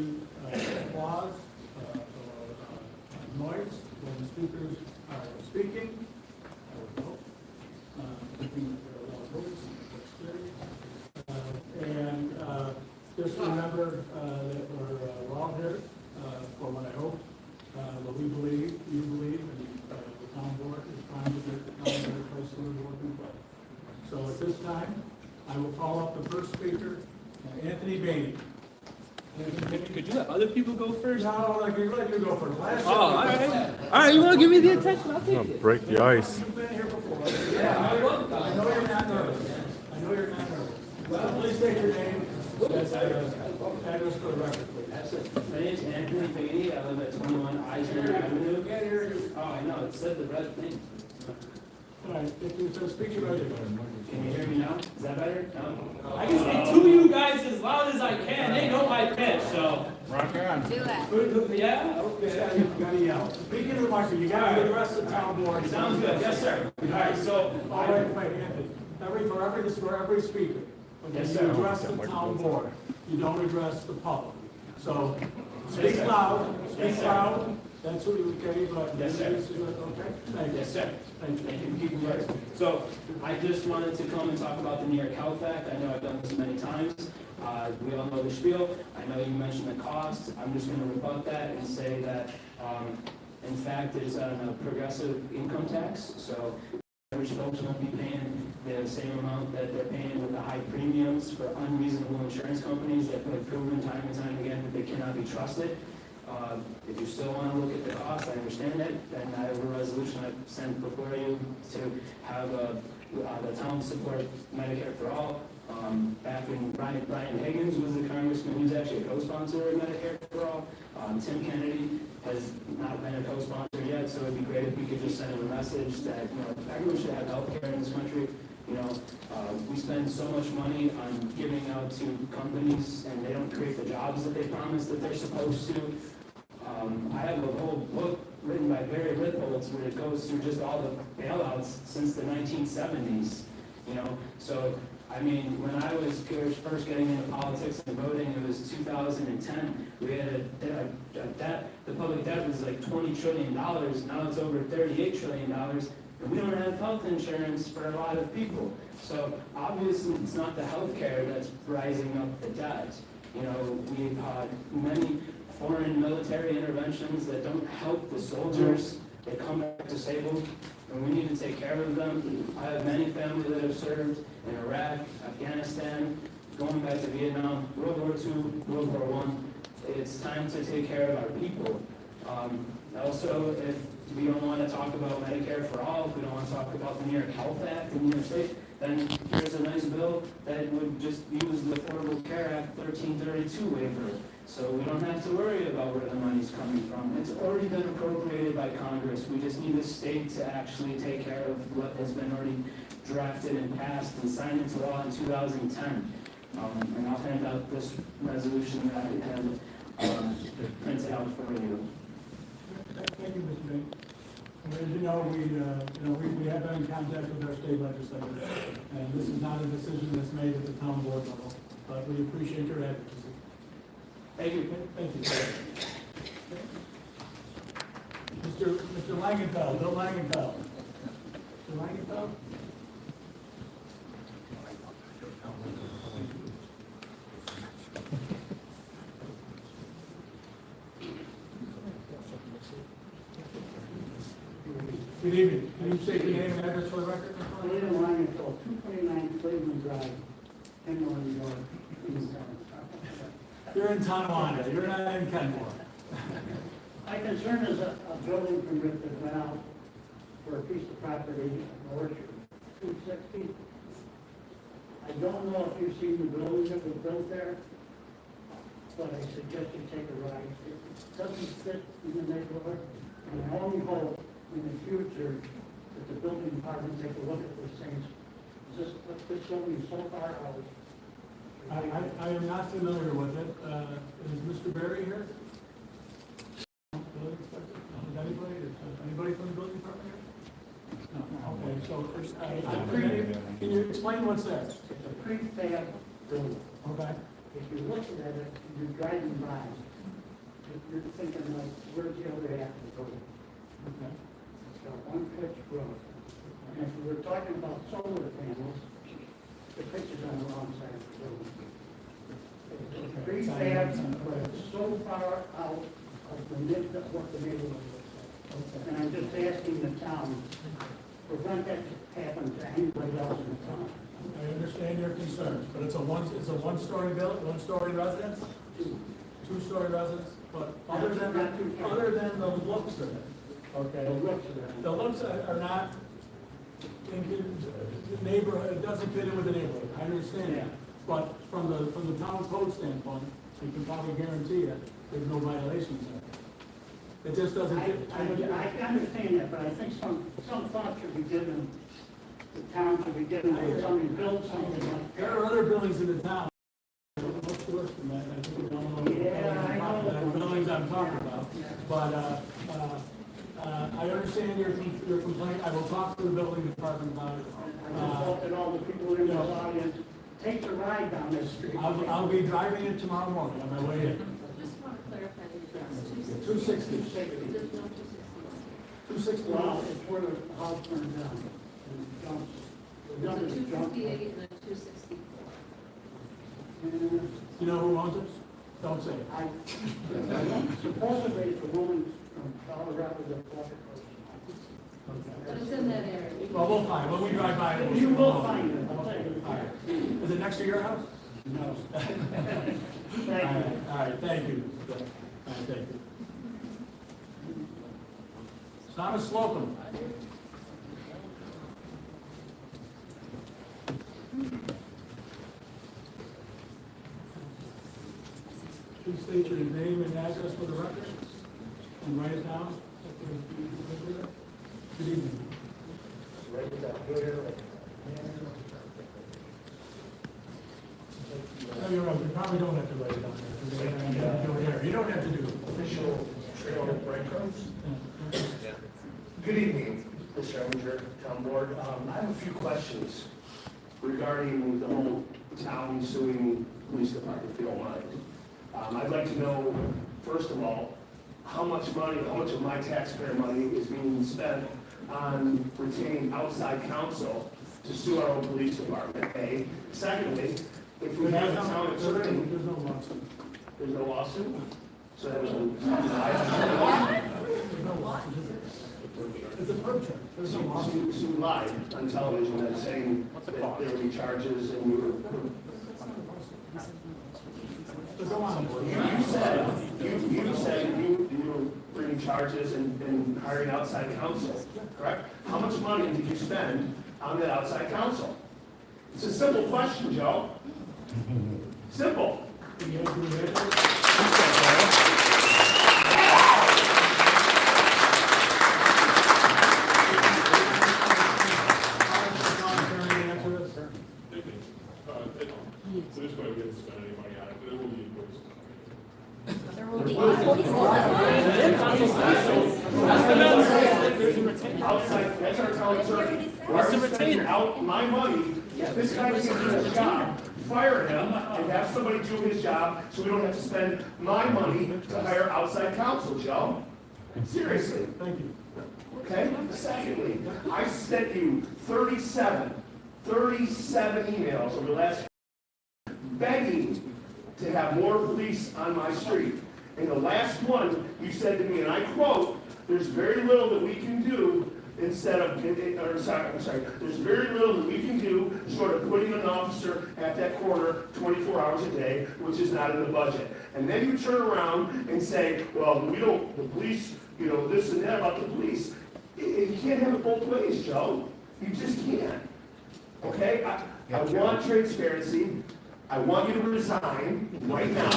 applause or noise when the speakers are speaking. Keeping their loud voice, and just remember that we're all here for what I hope, what we believe, you believe, and the town board is trying to get the town in a place to live, work, and play. So at this time, I will call up the first speaker, Anthony Bainey. Could you let other people go first? No, let you go first. All right. All right, you want to give me the attention? I'll I'm take gonna it. break the ice. You've been here before. Yeah, I know you're not nervous. I know you're not nervous. Well, please state your name. Address for the record, please. Absolutely. My name's Anthony Beatty. I live at 21 Eisner Avenue. Can't hear you. Oh, I know. It said the red thing. All right, if you so speak your right. Can you hear me now? Is that better? No? I can speak to you guys as loud as I can. They know my pitch, so. Rock on. Do that. Yeah? Okay. You gotta yell. Speaking of the market, you gotta address the town board. Sounds good. Yes, sir. All right, so. All right, wait, Anthony. This is for every speaker. Okay, Yes, you sir. address the town board. You don't address the public. So speak loud, speak loud. That's what you okay, but. Yes, sir. Okay, thank you. Yes, sir. Thank you. Thank you for keeping me right. So I just wanted to come and talk about the New York Health Act. I know I've done this many times. We all know the spiel. I know you mentioned the cost. I'm just going to rebut that and say that, in fact, it's on a progressive income tax. So average folks won't be paying the same amount that they're paying with the high premiums for unreasonable insurance companies that have proven time and time again that they cannot be trusted. If you still want to look at the cost, I understand it, then I have a resolution I've sent before you to have the town support Medicare for all. Back when Brian Higgins was the congressman, he was actually a co-sponsor of Medicare for all. Tim Kennedy has not been a co-sponsor yet, so it'd be great if we could just send him a message that, everyone should have health care in this country. We spend so much money on giving out to companies and they don't create the jobs that they promise that they're supposed to. I have a whole book written by Barry Ritholtz where it goes through just all the bailouts since the 1970s, So, I mean, when I was first getting into politics and voting, it was 2010. We had a debt, the public debt was like $20 trillion. Now it's over $38 trillion. And we don't have health insurance for a lot of people. So obviously it's not the health care that's rising up the debt. We've had many foreign military interventions that don't help the soldiers. They come back disabled, and we need to take care of them. I have many family that have served in Iraq, Afghanistan, going back to Vietnam, World War II, World War I. It's time to take care of our people. Also, if we don't want to talk about Medicare for all, if we don't want to talk about the New York Health Act in New York State, then here's a nice bill that would just use the Affordable Care Act 1332 waiver. So we don't have to worry about where the money's coming from. It's already been appropriated by Congress. We just need the state to actually take care of what has been already drafted and passed and signed into law in 2010. And I'll hand out this resolution that I had printed out for you. Thank you, Mr. Bain. As you know, we have been in contact with our state legislature, and this is not a decision that's made at the town board level, but we appreciate your advocacy. Thank you. Thank you. Mr. Langenfeld, Bill Langenfeld. Mr. Langenfeld. Good evening. Can you state your name and address for the record? William Ryan, 229 Cleveland Drive, Kenmore, New York. You're in Tonawanda, you're not in Kenmore. My concern is a building permit that went out for a piece of property in Orchard, 260. I don't know if you've seen the building that was built there, but I suggest you take a ride. It doesn't fit in the neighborhood, and I only hope in the future that the building department take a look at these things. This building is so far out. I am not familiar with it. Is Mr. Berry here? Building inspector? Is anybody from the building department here? No. Okay, so can you explain what's there? It's a prefab building. Okay. If you're looking at it, you're driving by, you're thinking like, where's the other half of the building? Okay. It's got one pitch roof. And if we were talking about solar panels, the picture's on the wrong side of the building. It's prefab, but it's so far out of the mid of what the neighborhood looks like. And I'm just asking the town, prevent that happening to anybody else in the town. I understand your concerns, but it's a one-story building, one-story residence? Two-story residence, but other than the looks of it, okay? The looks are not in the neighborhood, it doesn't fit in with the neighborhood, I understand that. But from the town code standpoint, you can probably guarantee that there's no violations there. It just doesn't fit. I understand that, but I think some thought should be given, the town should be given, if somebody builds something like. There are other buildings in the town. What's worse than that? I think we don't know. Yeah, I know. The buildings I'm talking about. But, I understand your complaint. I will talk to the building department about it. I just hope that all the people in this audience take a ride down this street. I'll be driving it tomorrow morning on my way in. Just want to clarify the address. 260. There's no 260. 260. Well, it's where the house burned down. And it jumps. The There's a numbers jump. 258 and a 264. And, You know who owns it? Don't say it. supposedly it's a woman from Colorado that bought it. But it's in that area. Well, we'll find it. When we drive by it. You will find it. I'll tell you. All right. Is it next to your house? No. All right, thank you. All right, thank you. It's not a Slocum. Please state your name and address for the record and write it down. Good evening. No, you're right. You probably don't have to write it down there. You don't have to do it. Official trail of breadcrumbs. Good evening, Mr. Owner, Town Board. I have a few questions regarding the whole town suing police department, if you don't mind. I'd like to know, first of all, how much money, how much of my taxpayer money is being spent on retaining outside counsel to sue our own police department, A. Secondly, if we have a town attorney. There's no lawsuit. There's no lawsuit? So that was There's no lawsuit. It's a perjury. There's no lawsuit. Sue lied on television and saying that there would be charges and we were. Go on. You said you were bringing charges and hiring outside counsel, correct? How much money did you spend on that outside counsel? It's a simple question, Joe. Simple. So this way we didn't spend any money on it, but it will be invoiced. There will be Outside, that's our town attorney. Where I'm spending out my money, this guy can do his job, fire him, and have somebody do his job, so we don't have to spend my money to hire outside counsel, Joe. Seriously. Thank you. Okay? Secondly, I sent you 37 emails over the last begging to have more police on my street. And the last one, you said to me, and I quote, "There's very little that we can do instead of, I'm sorry, there's very little that we can do short of putting an officer at that corner 24 hours a day, which is not in the budget. And then you turn around and say, well, the police, this and that about the police. You can't have it both ways, Joe. You just can't. Okay? I want transparency. I want you to resign right now.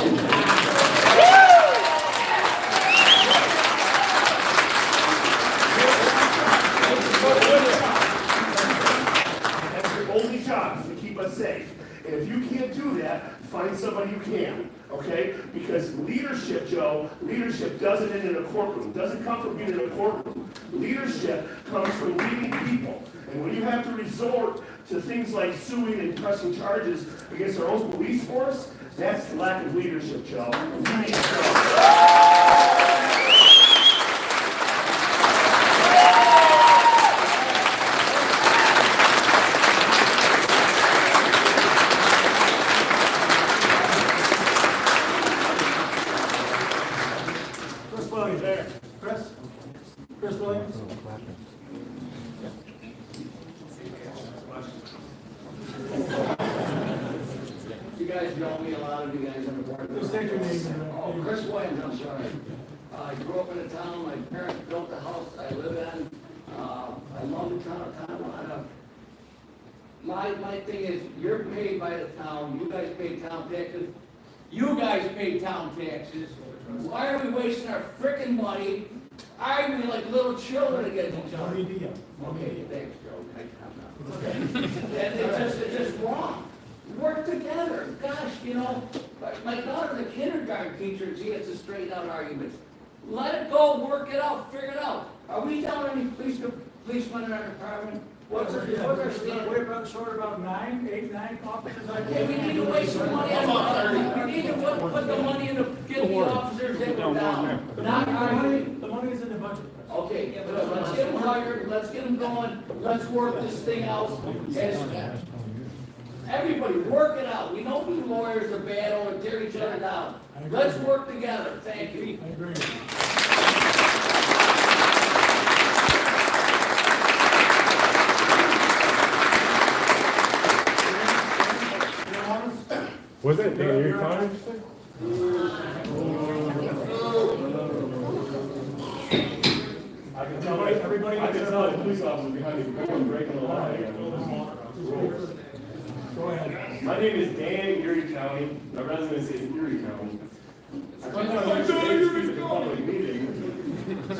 That's your only job, is to keep us safe. And if you can't do that, find somebody who can. Okay? Because leadership, Joe, leadership doesn't end in a courtroom. It doesn't come from being in a courtroom. Leadership comes from leading people. And when you have to resort to things like suing and pressing charges against our own police force, that's the lack of leadership, Joe. Chris Williams. There. Chris Williams. You guys know me, a lot of you guys on the board. Just take your name. Oh, Chris Williams, I'm sorry. I grew up in a town, my parents built the house I live in. I love the town of Tonawanda. My thing is, you're paid by the town, you guys pay town taxes. You guys pay town taxes. Why are we wasting our frickin' money arguing like little children against each other? Okay, thanks, Joe. Okay. And it's just wrong. Work together. Gosh, my daughter's a kindergarten teacher and she has to straighten out arguments. Let it go, work it out, figure it out. Are we down any policemen in our department? What's our standard? We're short about 8, 9 officers. Okay, we need to waste some money on we need to put the money in to get the officers that were down. Not arguing. The money is in the budget. Okay, let's get them hired, let's get them going, let's work this thing out. Everybody, work it out. We know we lawyers are bad or tear each other down. Let's work together. Thank you. I agree. Was that thing in your comment? I can tell the police officer behind me going breaking the law again. Go ahead. My name is Dan, Erie County. My residency is in Erie County. I come down here to speak at a public meeting to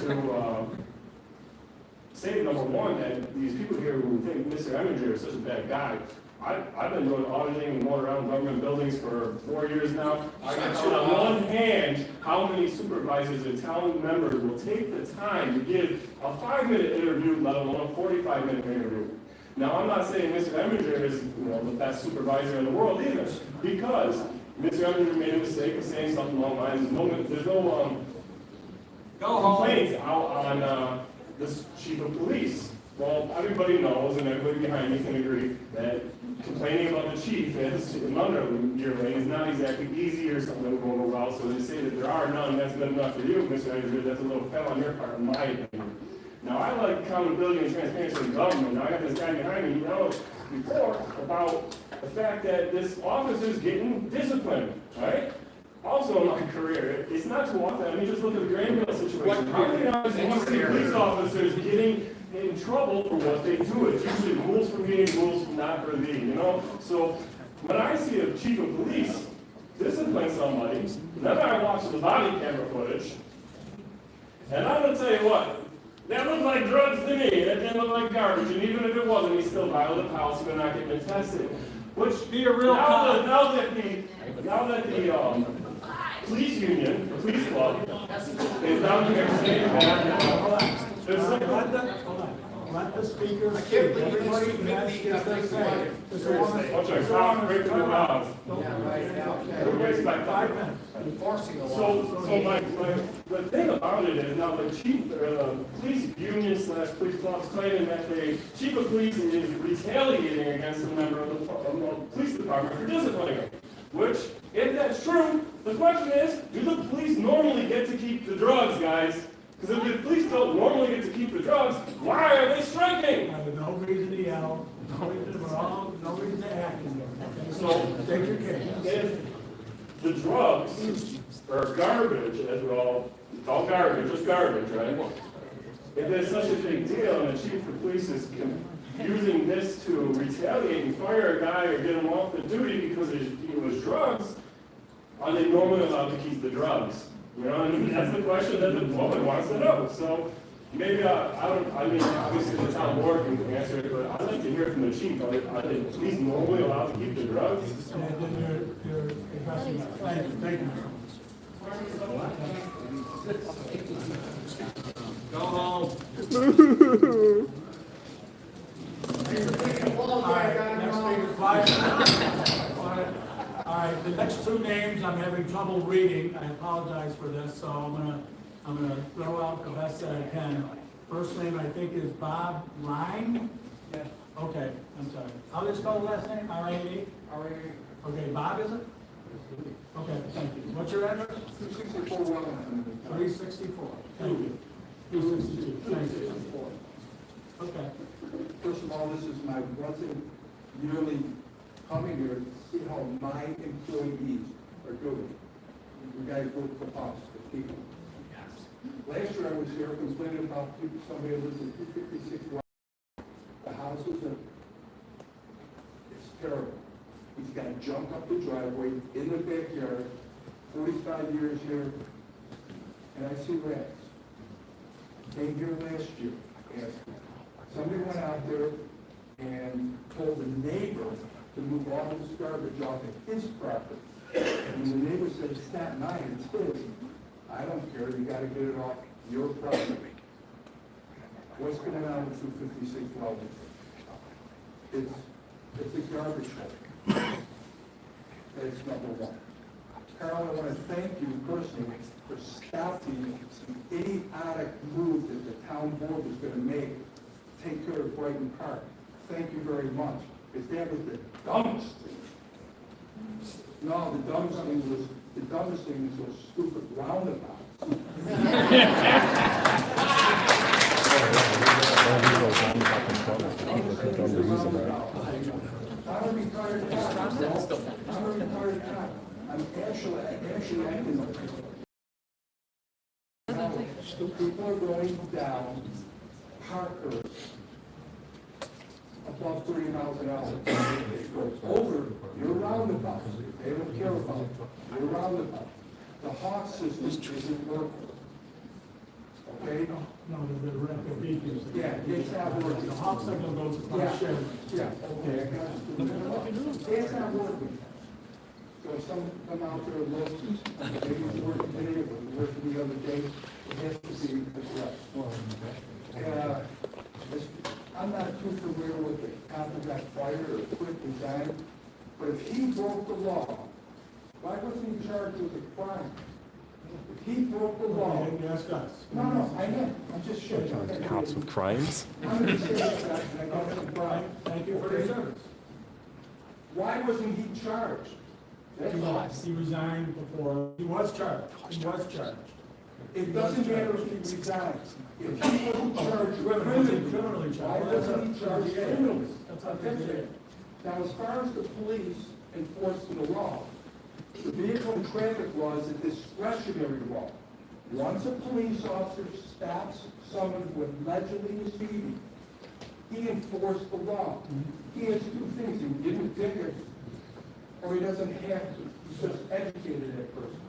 say, number one, that these people here who think Mr. Eminger is such a bad guy, I've been doing auditing and going around government buildings for 4 years now. I can count on one hand how many supervisors and town members will take the time to give a 5-minute interview, let alone a 45-minute interview. Now, I'm not saying Mr. Eminger is the best supervisor in the world either, because Mr. Eminger made a mistake of saying something along the lines, there's no complaints out on this chief of police. Well, everybody knows, and everybody behind me can agree, that complaining about the chief as an underling is not exactly easy or something that will go well. So they say that there are none, that's good enough for you, Mr. Eminger. That's a little fell on your part, in my opinion. Now, I like accountability and transparency in government. Now, I got this guy behind me, before about the fact that this officer's getting disciplined, right? Also in my career, it's not too often. I mean, just look at the Granville situation. How many times do you see police officers getting in trouble for what they do? It's usually rules for me, rules not for thee, So, when I see a chief of police discipline somebody, then I watch the body camera footage, and I'm going to tell you what, that looked like drugs to me. That didn't look like garbage. And even if it wasn't, he still violated the policy by not getting it tested. Which, be a real now that the police union, the police club, is down here saying that let the speaker speak. Everybody can ask his say. Stop breaking the laws. Everybody's like 5 minutes. So the thing about it is now the police union / police club's claiming that the chief of police is retaliating against a member of the police department for disciplining him. Which, if that's true, the question is, do the police normally get to keep the drugs, guys? Because if the police don't normally get to keep the drugs, why are they striking? No reason to yell, no reason to act. So, Take your case. if the drugs are garbage, as we all, it's all garbage, just garbage, right? If there's such a big deal and the chief of police is using this to retaliate and fire a guy or get him off the duty because it was drugs, are they normally allowed to keep the drugs? You know, and that's the question that the public wants to know. So maybe I mean, obviously the town board can answer it, but I'd like to hear from the chief. Are the police normally allowed to keep the drugs? And then you're addressing that. Thank you. Go home. All right, the next two names I'm having trouble reading. I apologize for this, so I'm gonna throw out the best that I can. First name I think is Bob Ryan. Yes. Okay, I'm sorry. How do you spell the last name? R-A-E? R-A-E. Okay, Bob is it? Okay, thank you. What's your address? 364 Wellington. 364. Thank you. 362. Thank you. Okay. First of all, this is my wasn't yearly coming here to see how my employees are doing. You guys work for us, the people. Last year I was here complaining about somebody who lives in 256 West. The houses are, it's terrible. He's got to jump up the driveway in the backyard, 45 years here, and I see rats. Came here last year, asking. Somebody went out there and told the neighbor to move all this garbage off of his property. And the neighbor said, it's not mine, it's his. I don't care, you gotta get it off your property. What's going on with 256 Wellington? It's a garbage hole. That's number one. Carol, I want to thank you personally for stopping the idiotic move that the town board was going to make to take care of Brighton Park. Thank you very much, because that was the dumbest thing. No, the dumbest thing was those stupid roundabouts. I'm a retired cop. I'm actually acting. People are going down Parker above 30 miles an hour. They go over your roundabout. They don't care about your roundabout. The Hawk system isn't working. Okay? No, the red beacons. Yeah, it's not working. The Hawk signal goes across Shannon. Yeah, okay, I got it. It's not working. So if someone come out there and look, maybe it's working today, or it's working the other day, it has to be addressed. I'm not too familiar with the cop who got fired or quit, resigned, but if he broke the law, why wasn't he charged with a crime? If he broke the law. You ask us. No, I am. I'm just shit. Cops with crimes? I'm going to say that, and I got some pride. Thank you for your service. Why wasn't he charged? He resigned before. He was charged. He was charged. It doesn't matter if he resigns. If he wasn't charged criminally, why wasn't he charged criminally? That's how they did it. Now, as far as the police enforcing the law, the vehicle and traffic law is a discretionary law. Once a police officer stops someone who allegedly is speeding, he enforced the law. He has two things. He can give him a ticket, or he doesn't have to. He's just educated that person.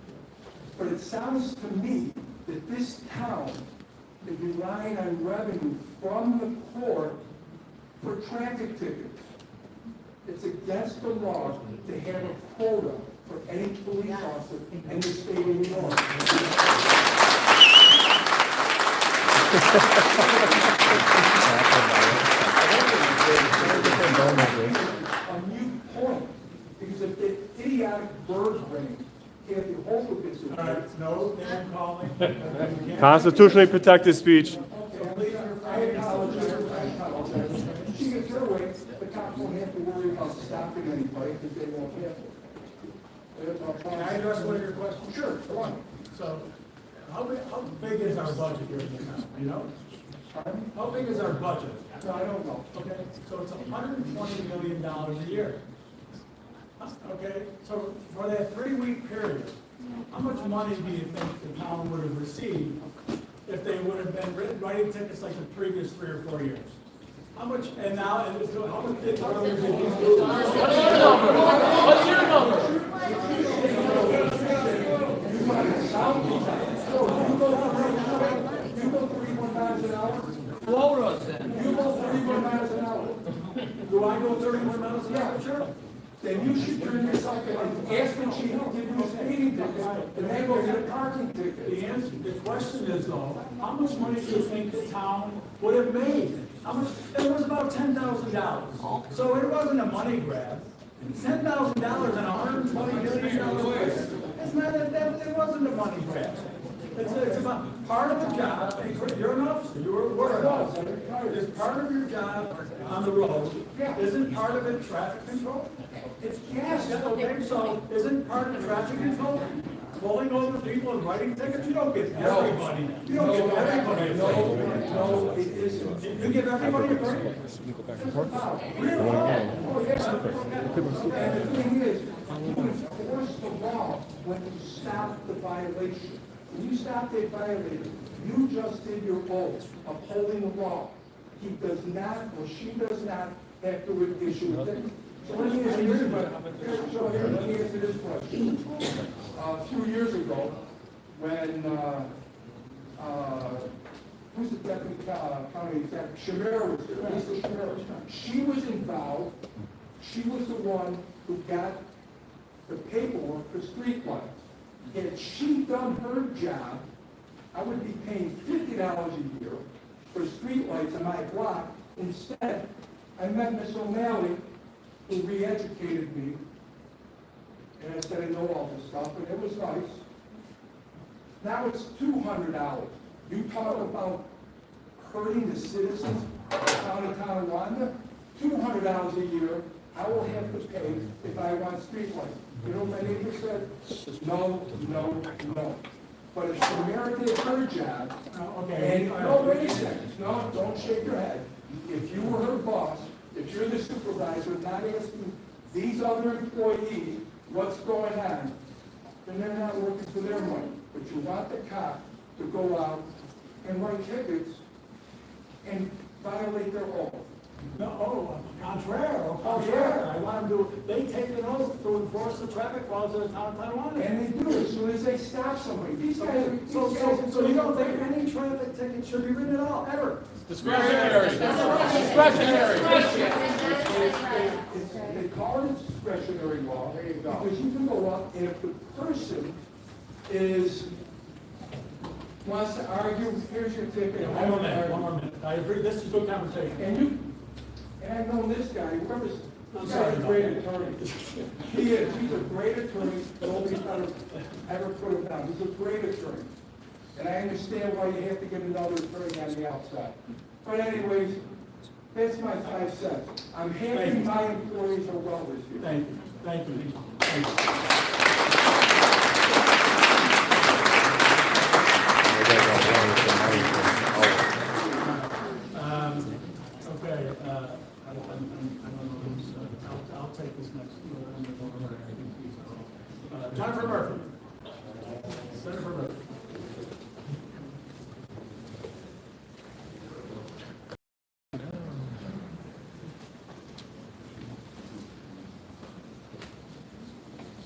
But it sounds to me that this town is relying on revenue from the court for traffic tickets. It's against the law to have a quota for any police officer in the state of New York. A mute point, because if the idiotic birds ring, Kathy Holbrook is All right, no name calling. Constitutionally protected speech. I apologize. She gets her way, the cops won't have to worry about stopping anybody because they won't have to. Can I address one of your questions? Sure, go on. So, how big is our budget here in the town, you know? How big is our budget? No, I don't know. Okay, so it's $120 million a year. Okay, so for that 3-week period, how much money do you think the town would have received if they would have been writing tickets like the previous 3 or 4 years? How much, and now, and so how much did What's your number? You go 31 miles an hour? Quote us then. You go 31 miles an hour? Do I go 31 miles an hour? Yeah, sure. Then you should turn yourself in and ask the chief to give you a speeding ticket, and then go get a parking ticket. The answer, the question is though, how much money do you think the town would have made? How much? It was about $10,000. So it wasn't a money grab. $10,000 and $120 million. It's not, it wasn't a money grab. It's about part of the job. You're an officer. You're an officer. It's part of your job on the road. Isn't part of it traffic control? It's yes. Okay. So isn't part of traffic control pulling over people and writing tickets? You don't get everybody. You don't give everybody. No, it isn't. You give everybody a break. Really? Oh, yes. And the thing is, you enforce the law when you stop the violation. When you stop that violator, you just did your oath upholding the law. He does not, or she does not have to issue a ticket. So let me ask you this question. A few years ago, when, who's the deputy county executive? Shamir was there, Lisa Shamir. She was involved. She was the one who got the paperwork for street lights. Had she done her job, I would be paying $50 a year for street lights on my block. Instead, I met Miss O'Malley, who re-educated me, and I said I know all this stuff, and it was nice. Now it's $200. You talk about hurting the citizens of the town of Tonawanda? $200 a year I will have to pay if I want street lights. You know what my neighbor said? No, no, no. But if Shamira did her job, and, no, wait a second, no, don't shake your head. If you were her boss, if you're the supervisor, not asking these other employees what's going on, then they're not working for their money. But you want the cop to go out and write tickets and violate their oath. No, contraire. I want them to, they take an oath to enforce the traffic laws of the town of Tonawanda. And they do as soon as they stop somebody. These guys are, So you don't think any traffic ticket should be written at all, ever? Discretionary. They call it discretionary law, because you can go up, and if the person wants to argue, here's your ticket. One more minute. I agree, this is a good conversation. And I've known this guy, whoever's, I'm he's sorry a great attorney. He is, he's a great attorney, nobody's ever put him down. He's a great attorney. And I understand why you have to get another attorney on the outside. But anyways, that's my 5 cents. I'm happy my employees are well this year. Thank you. Thank you. Okay, I don't know who's, I'll take this next. Jennifer Murphy. Senator Murphy.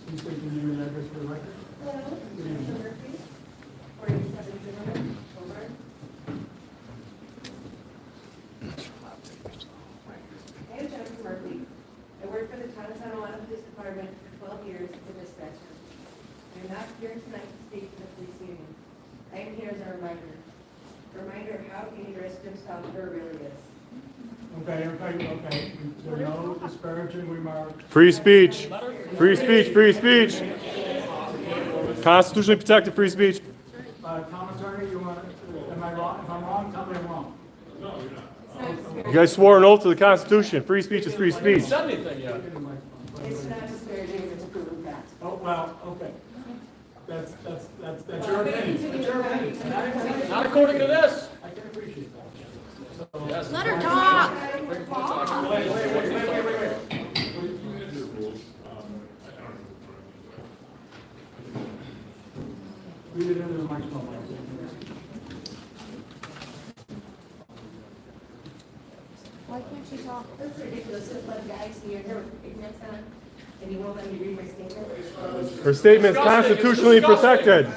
Please state your name and address for the record. Hello, Jennifer Murphy, 47 Zimmerman Boulevard. I am Jennifer Murphy. I worked for the town of Tonawanda Police Department for 12 years as a dispatcher. I am not here tonight to speak to the police union. I am here as a reminder of how dangerous Jim Stolper really is. Okay. So no disparaging remarks. Free speech. Free speech. Free speech. Constitutionally protected free speech. Town attorney, you want, am I wrong? If I'm wrong, tell me I'm wrong. No, you're not. You guys swore an oath to the Constitution. Free speech is free speech. It's not disparaging if it's proven fact. Oh, well, okay. That's That's your opinion. That's your opinion. Not according to this. I can appreciate that. So, Let her talk. Wait. Read it into the microphone. Why can't she talk? That's ridiculous. It's like guys here, they're ignorant on, and you won't let me read my statement? Her statement is constitutionally protected.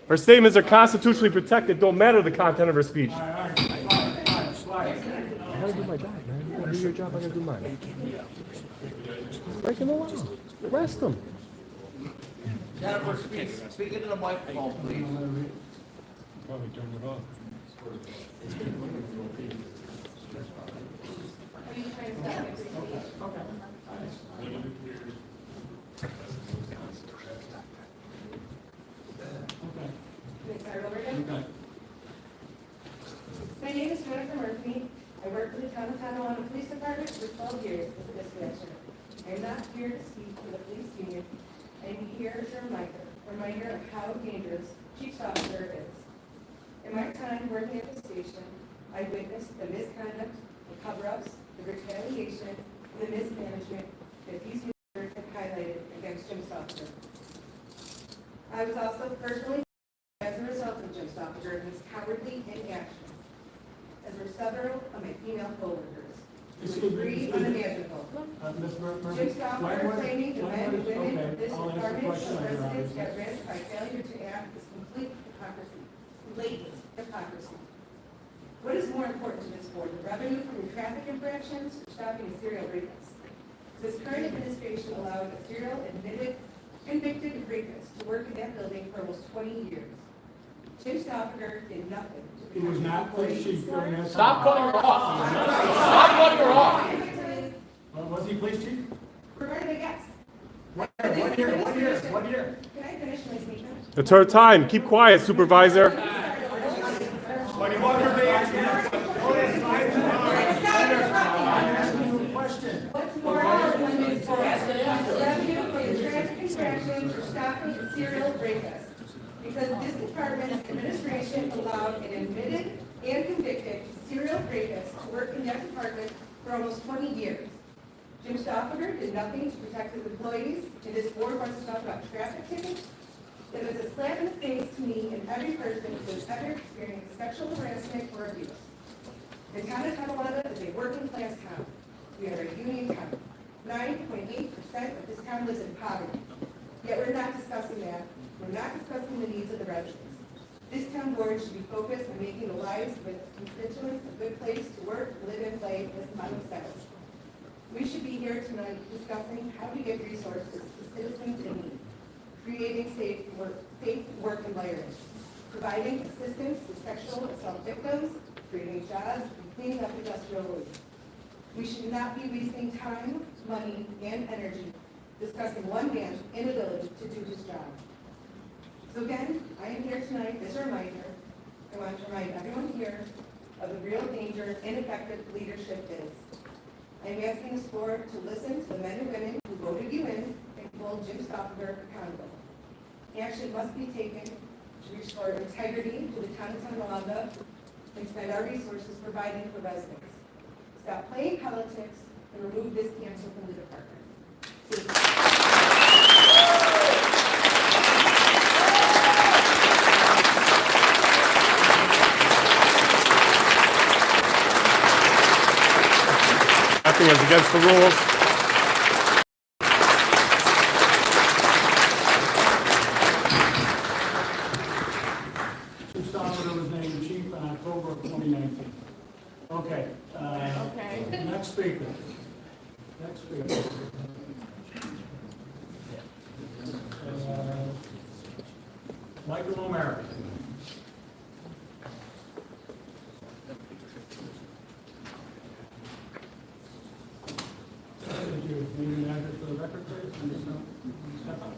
Her statements are constitutionally protected. Don't matter the content of her speech. Slide. I gotta do my job, man. You gotta do your job, I gotta do mine. Breaking the law. Arrest them. Jennifer, speak into the microphone, please. Probably turn it off. Are you trying to stop me? Can I start over again? Okay. My name is Jennifer Murphy. I work for the Town of Tonawanda Police Department for 12 years as a dispatcher. I am not here to speak for the police union. I am here as a reminder of how dangerous Chief Officer is. In my time working at the station, I witnessed the misconduct, the cover-ups, the retaliation, and the mismanagement that these users have highlighted against Jim Stoffer. I was also personally as a result of Jim Stoffer and his cowardly inaction, as were several of my female coworkers. To a degree unimaginable. Ms. Murphy. Jim Stoffer claiming the men and women Okay, of this I'll answer the department question of later, residents obviously. at risk by failure to act is complete hypocrisy, blatant hypocrisy. What is more important to this board, the revenue from your traffic infractions or stopping a serial rapist? This current administration allowed a serial admitted convicted rapist to work in that building for almost 20 years. Jim Stoffer did nothing to He was protect not his police chief during that time. Stop cutting her off. Stop cutting her off. Was he police chief? Regarding the guests. What year? Can I finish my statement? It's her time. Keep quiet, supervisor. What's more important is for revenue for the traffic infractions or stopping a serial rapist. Because this department's administration allowed an admitted and convicted serial rapist to work in that department for almost 20 years. Jim Stoffer did nothing to protect his employees, and this board wants to talk about traffic tickets. It was a slap in the face to me and every person who has ever experienced sexual harassment or abuse. The town of Tonawanda is a working class town. We are a union town. 9.8% of this town lives in poverty. Yet we're not discussing that. We're not discussing the needs of the residents. This town board should be focused on making the lives of its constituents a good place to work, live, and play, as Manu says. We should be here tonight discussing how to give resources to citizens in need, creating safe work environments, providing assistance to sexual assault victims, creating jobs, and cleaning up industrial waste. We should not be wasting time, money, and energy discussing one man's inability to do his job. So again, I am here tonight as a reminder. I want to remind everyone here of the real danger ineffective leadership is. I am asking this board to listen to the men and women who voted you in and hold Jim Stoffer accountable. Action must be taken to restore integrity to the town of Tonawanda and spend our resources providing for residents. Stop playing politics and remove this cancer from the department. Thank you. Acting as against the rules. Chief Stoffer was named chief in October of 2019. Okay. Next speaker. Michael O'Mara. Name and address for the record, please, and step up.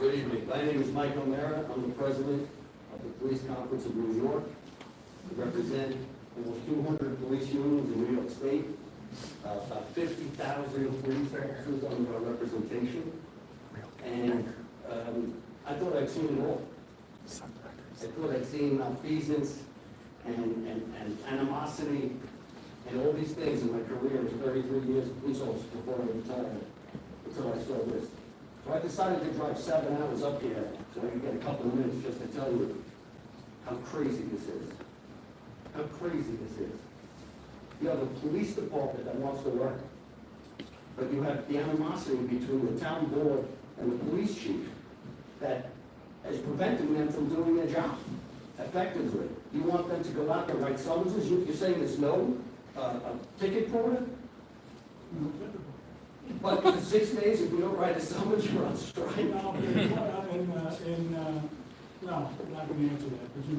Good evening. My name is Mike O'Mara. I'm the president of the Police Conference of New York. I represent almost 200 police unions in New York State, about 50,000 police officers under our representation. And I thought I'd seen it all. I thought I'd seen malfeasance and animosity and all these things in my career as 33 years of police officer before I retired, until I saw this. So I decided to drive 7 hours up here so I could get a couple of minutes just to tell you how crazy this is. How crazy this is. You have a police department that wants to work, but you have the animosity between the town board and the police chief that is preventing them from doing their job effectively. You want them to go out there and write summonses? You're saying there's no ticket for it? But for 6 days, if you don't write a summons, you're on strike? No, no, I'm not going to answer that, but you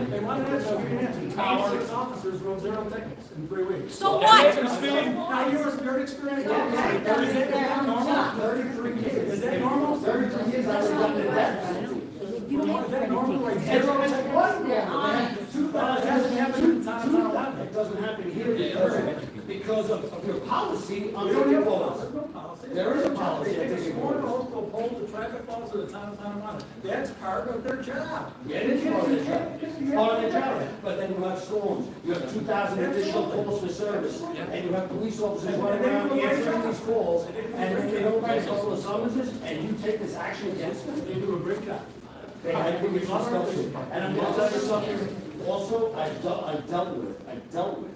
They want to answer, we can answer. 26 officers wrote 0 tickets in 3 weeks. So what? Now, you're an experienced officer. Is that normal? 33 years. Is that normal? 33 years, I was under death penalty. Is that normal? Like, It doesn't happen here because of your policy on We don't ticket have a laws. policy. No policy. There is a policy. They take a sworn oath to uphold the traffic laws of the town of Tonawanda. That's part of their job. Yeah, it is part of their job. It's part of their job. But then you have storms, you have 2,000 additional calls for service, and you have police officers running around answering these calls, and they don't write a couple of summonses, and you take this action against them? They do a great job. I think it's disgusting. And I'm gonna tell you something, also, I've dealt with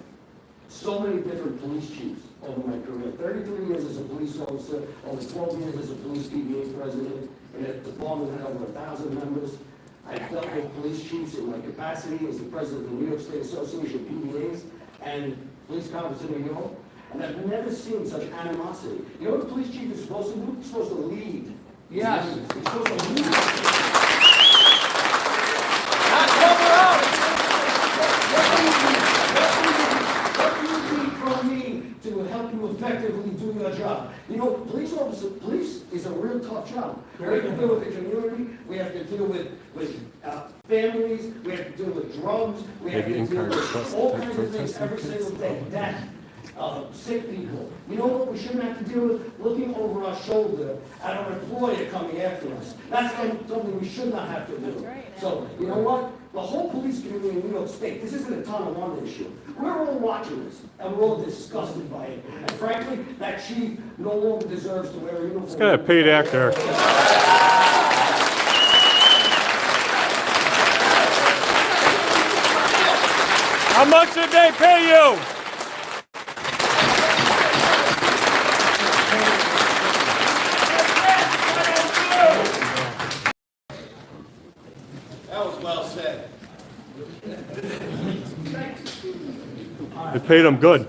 so many different police chiefs over my career. 33 years as a police officer, over 12 years as a police PBA president, in a department that had over 1,000 members. I've dealt with police chiefs in my capacity as the president of the New York State Association of PBAs and police conference in New York, and I've never seen such animosity. You know what the police chief is supposed to do? He's supposed to lead. Yes. He's supposed to lead. To help you effectively do your job. You know, police is a real tough job. We have to deal with the community, we have to deal with families, we have to deal with drugs, we have to deal with all kinds of things every single day. Death, sick people. You know what we shouldn't have to deal with? Looking over our shoulder at our employer coming after us. That's something we should not have to do. So, you know what? The whole police community in New York State, this isn't a Tonawanda issue. We're all watching this, and we're all disgusted by it. And frankly, that chief no longer deserves to wear a uniform. This guy a paid actor. How much did they pay you? That was well said. They paid him good.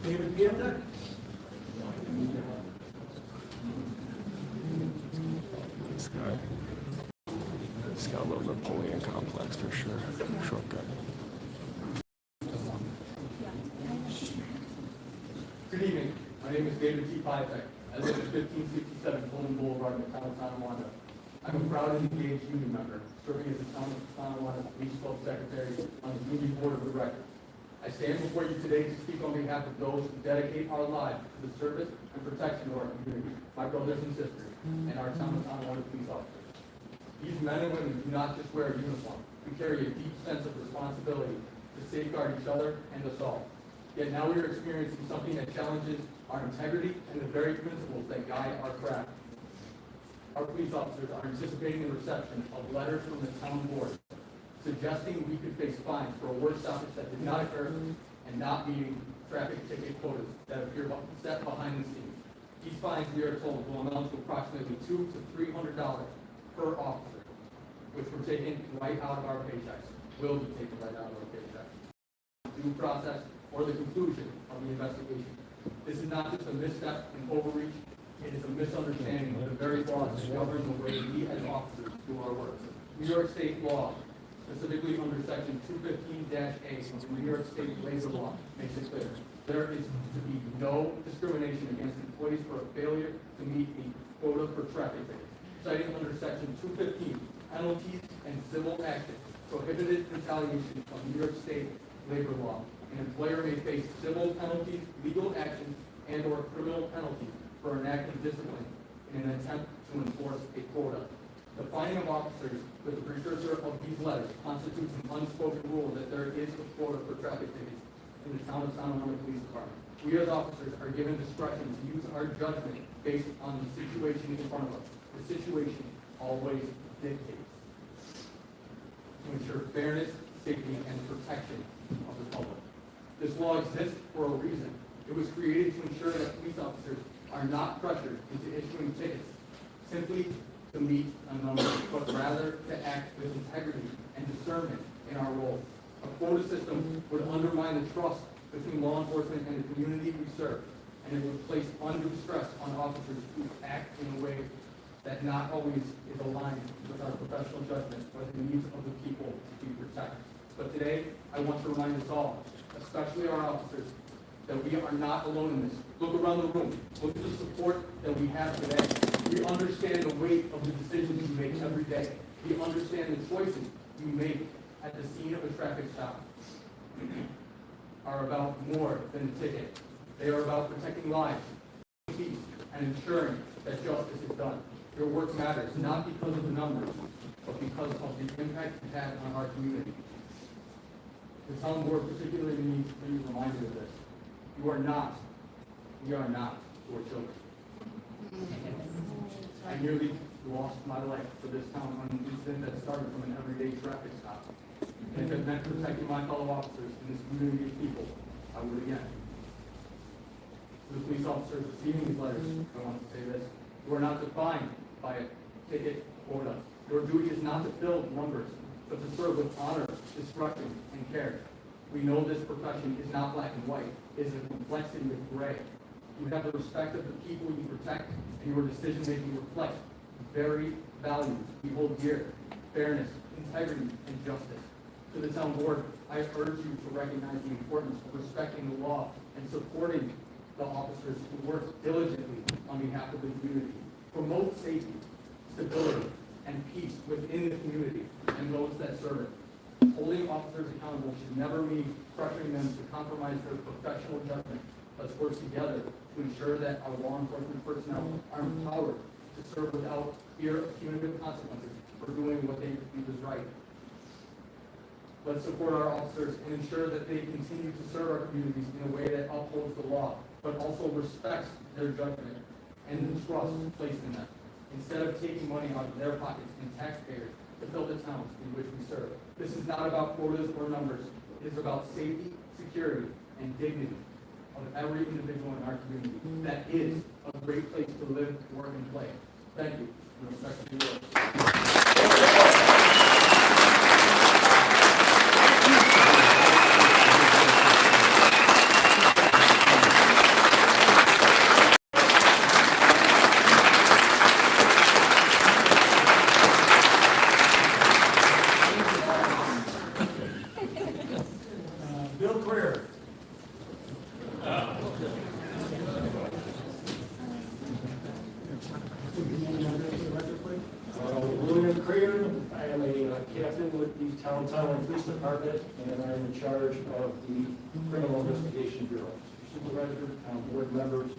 David Pinder? This got a little Napoleon complex for sure. Shortcut. Good evening. My name is David T. Pietek. I live at 1567 Pullman Boulevard in the town of Tonawanda. I'm a proud and engaged union member, serving as the town of Tonawanda Police Club Secretary on the Union Board of Directors. I stand before you today to speak on behalf of those who dedicate our lives to the service and protection of our community, my brothers and sisters, and our town of Tonawanda police officers. These men and women do not just wear a uniform. We carry a deep sense of responsibility to safeguard each other and us all. Yet now we are experiencing something that challenges our integrity and the very principles that guide our craft. Our police officers are anticipating the reception of letters from the town board suggesting we could face fines for a work stoppage that did not occur and not meeting traffic ticket quotas that appear set behind the scenes. These fines, we are told, will amount to approximately $200 to $300 per officer, which were taken right out of our paychecks, will be taken right out of our paychecks. Due process or the conclusion of the investigation. This is not just a misstep and overreach, it is a misunderstanding of the very laws that govern the way we as officers do our work. New York State law, specifically under section 215-A of the New York State labor law, makes it clear. There is to be no discrimination against employees for a failure to meet a quota for traffic tickets. Citing under section 215, penalties, and civil action. Prohibited retaliation of New York State labor law. An employer may face civil penalties, legal actions, and/or criminal penalties for an act of discipline in an attempt to enforce a quota. The finding of officers with the precursor of these letters constitutes an unspoken rule that there is a quota for traffic tickets in the town of San Juan Police Department. We as officers are given discretion to use our judgment based on the situation in front of us. The situation always dictates to ensure fairness, safety, and protection of the public. This law exists for a reason. It was created to ensure that police officers are not pressured into issuing tickets simply to meet a number, but rather to act with integrity and discernment in our role. A quota system would undermine the trust between law enforcement and the community we serve, and it would place undue stress on officers who act in a way that not always is aligned with our professional judgment or the needs of the people we protect. But today, I want to remind us all, especially our officers, that we are not alone in this. Look around the room. Look at the support that we have today. We understand the weight of the decisions you make every day. We understand the choices you make at the scene of a traffic stop are about more than a ticket. They are about protecting lives, peace, and ensuring that justice is done. Your work matters, not because of the numbers, but because of the impact it has on our community. The town board particularly needs to be reminded of this. You are not, we are not your children. I nearly lost my life for this town on an incident that started from an everyday traffic stop. And if it meant protecting my fellow officers and this community of people, I would again. To the police officers receiving these letters, I want to say this. You are not defined by a ticket quota. Your duty is not to fill numbers, but to serve with honor, discretion, and care. We know this profession is not black and white. It is a complexity of gray. You have the respect of the people you protect, and your decision-making reflects very values we hold dear: fairness, integrity, and justice. To the town board, I urge you to recognize the importance of respecting the law and supporting the officers who work diligently on behalf of the community. Promote safety, stability, and peace within the community and those that serve it. Holding officers accountable should never mean pressuring them to compromise their professional judgment. Let's work together to ensure that our law enforcement personnel are empowered to serve without fear of punitive consequences for doing what they believe is right. Let's support our officers and ensure that they continue to serve our communities in a way that upholds the law, but also respects their judgment and the trust placed in them, instead of taking money out of their pockets and taxpayers to fill the towns in which we serve. This is not about quotas or numbers. It is about safety, security, and dignity of every individual in our community. That is a great place to live, work, and play. Thank you. And respect to you. Police Department, and I'm in charge of the Criminal Investigation Bureau. Supervisor, board members.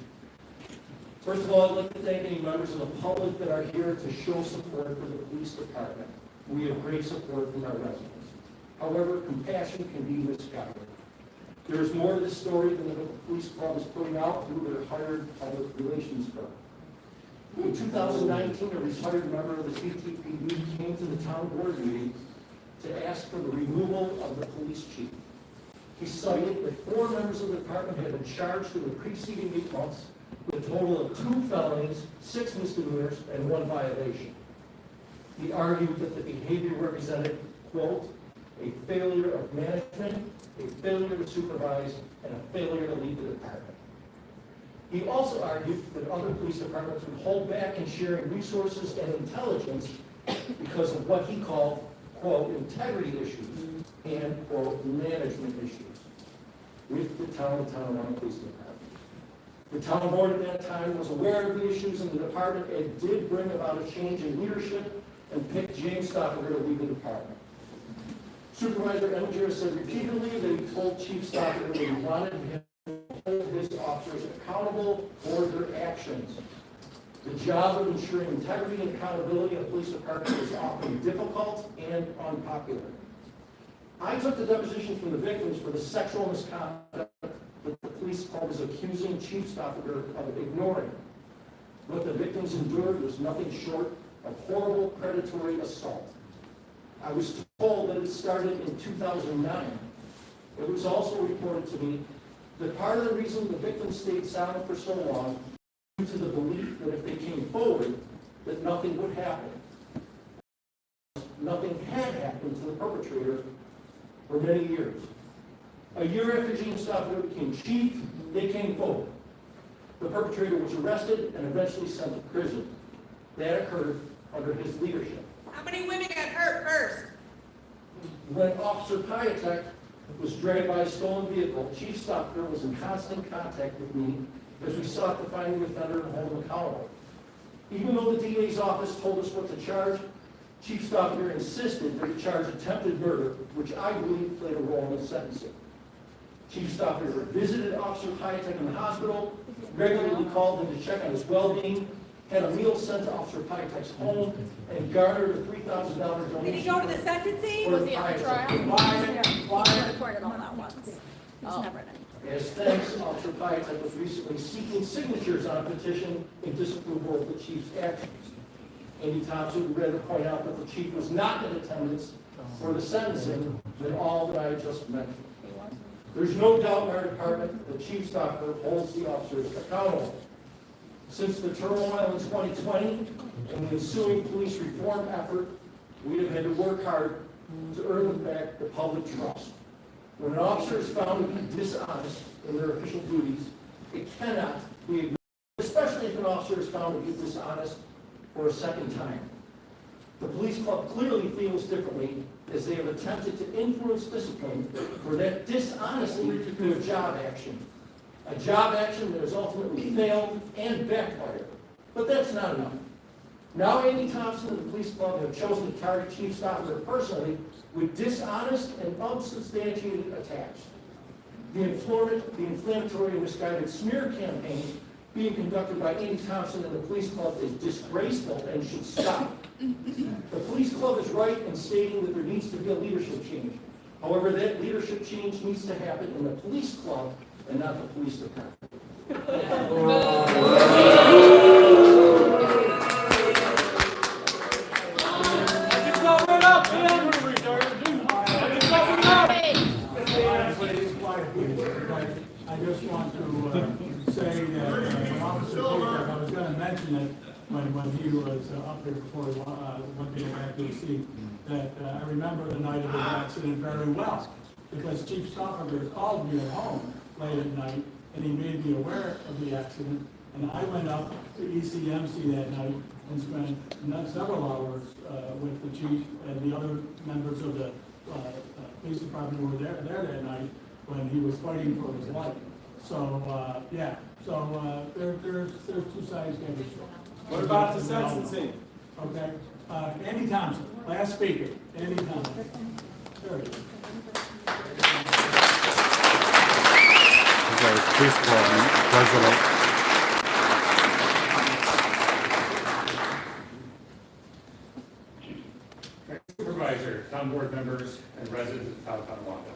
First of all, I'd like to thank any members of the public that are here to show support for the police department. We have great support from our residents. However, compassion can be misguided. There is more to this story than what the police club is putting out through their hired public relations firm. In 2019, a retired member of the CTPD came to the town board meeting to ask for the removal of the police chief. He cited that 4 members of the department had been charged in the preceding 8 months with a total of 2 felonies, 6 misdemeanors, and 1 violation. He argued that the behavior represented, quote, a failure of management, a failure to supervise, and a failure to lead the department. He also argued that other police departments would hold back in sharing resources and intelligence because of what he called, quote, integrity issues and, quote, management issues with the town of Tonawanda Police Department. The town board at that time was aware of the issues in the department and did bring about a change in leadership and picked James Stoffaker to lead the department. Supervisor Eminger said repeatedly that he told Chief Stoffaker that he wanted him to hold his officers accountable for their actions. The job of ensuring integrity and accountability of the police department is often difficult and unpopular. I took the depositions from the victims for the sexual misconduct that the police club is accusing Chief Stoffaker of ignoring. What the victims endured was nothing short of horrible predatory assault. I was told that it started in 2009. It was also reported to me that part of the reason the victims stayed silent for so long was due to the belief that if they came forward, that nothing would happen. Nothing had happened to the perpetrator for many years. A year after James Stoffaker became chief, they came forward. The perpetrator was arrested and eventually sent to prison. That occurred under his leadership. How many women got hurt first? When Officer Piatek was dragged by a stolen vehicle, Chief Stoffaker was in constant contact with me as we sought to find the offender and hold him accountable. Even though the DA's office told us what to charge, Chief Stoffaker insisted that he charge attempted murder, which I believe played a role in the sentencing. Chief Stoffaker visited Officer Piatek in the hospital, regularly called him to check on his well-being, had a meal sent to Officer Piatek's home, and garnered a $3,000 donation. Did he go to the sentencing? Was he on the trial? He Why? recorded all that once. He's never done it. As thanks, Officer Piatek was recently seeking signatures on a petition in disapproval of the chief's actions. Andy Thompson would rather point out that the chief was not in attendance for the sentencing than all that I just mentioned. There's no doubt in our department that Chief Stoffaker holds the officers accountable. Since the turmoil in 2020 and the ensuing police reform effort, we have had to work hard to earn back the public trust. When an officer is found to be dishonest in their official duties, it cannot be ignored, especially if an officer is found to be dishonest for a second time. The police club clearly feels differently as they have attempted to influence discipline for that dishonesty to a job action. A job action that has ultimately failed and backfired. But that's not enough. Now Andy Thompson and the police club have chosen to target Chief Stoffaker personally with dishonest and unsubstantiated attacks. The inflammatory and misguided smear campaign being conducted by Andy Thompson and the police club is disgraceful and should stop. The police club is right in stating that there needs to be a leadership change. However, that leadership change needs to happen in the police club and not the police department. I just want to say that Officer Piatek, I was going to mention it when he was up here before he went to go back to his seat, that I remember the night of his accident very well, because Chief Stoffaker called me at home late at night, and he made me aware of the accident, and I went up to ECMC that night and spent several hours with the chief and the other members of the police department who were there that night when he was fighting for his life. So, yeah, so there's two sides to every story. What about the sentencing? Okay, Andy Thompson, last speaker, Andy Thompson. There he is. He's our police club president. Supervisor, town board members, and residents of Town Tonawanda.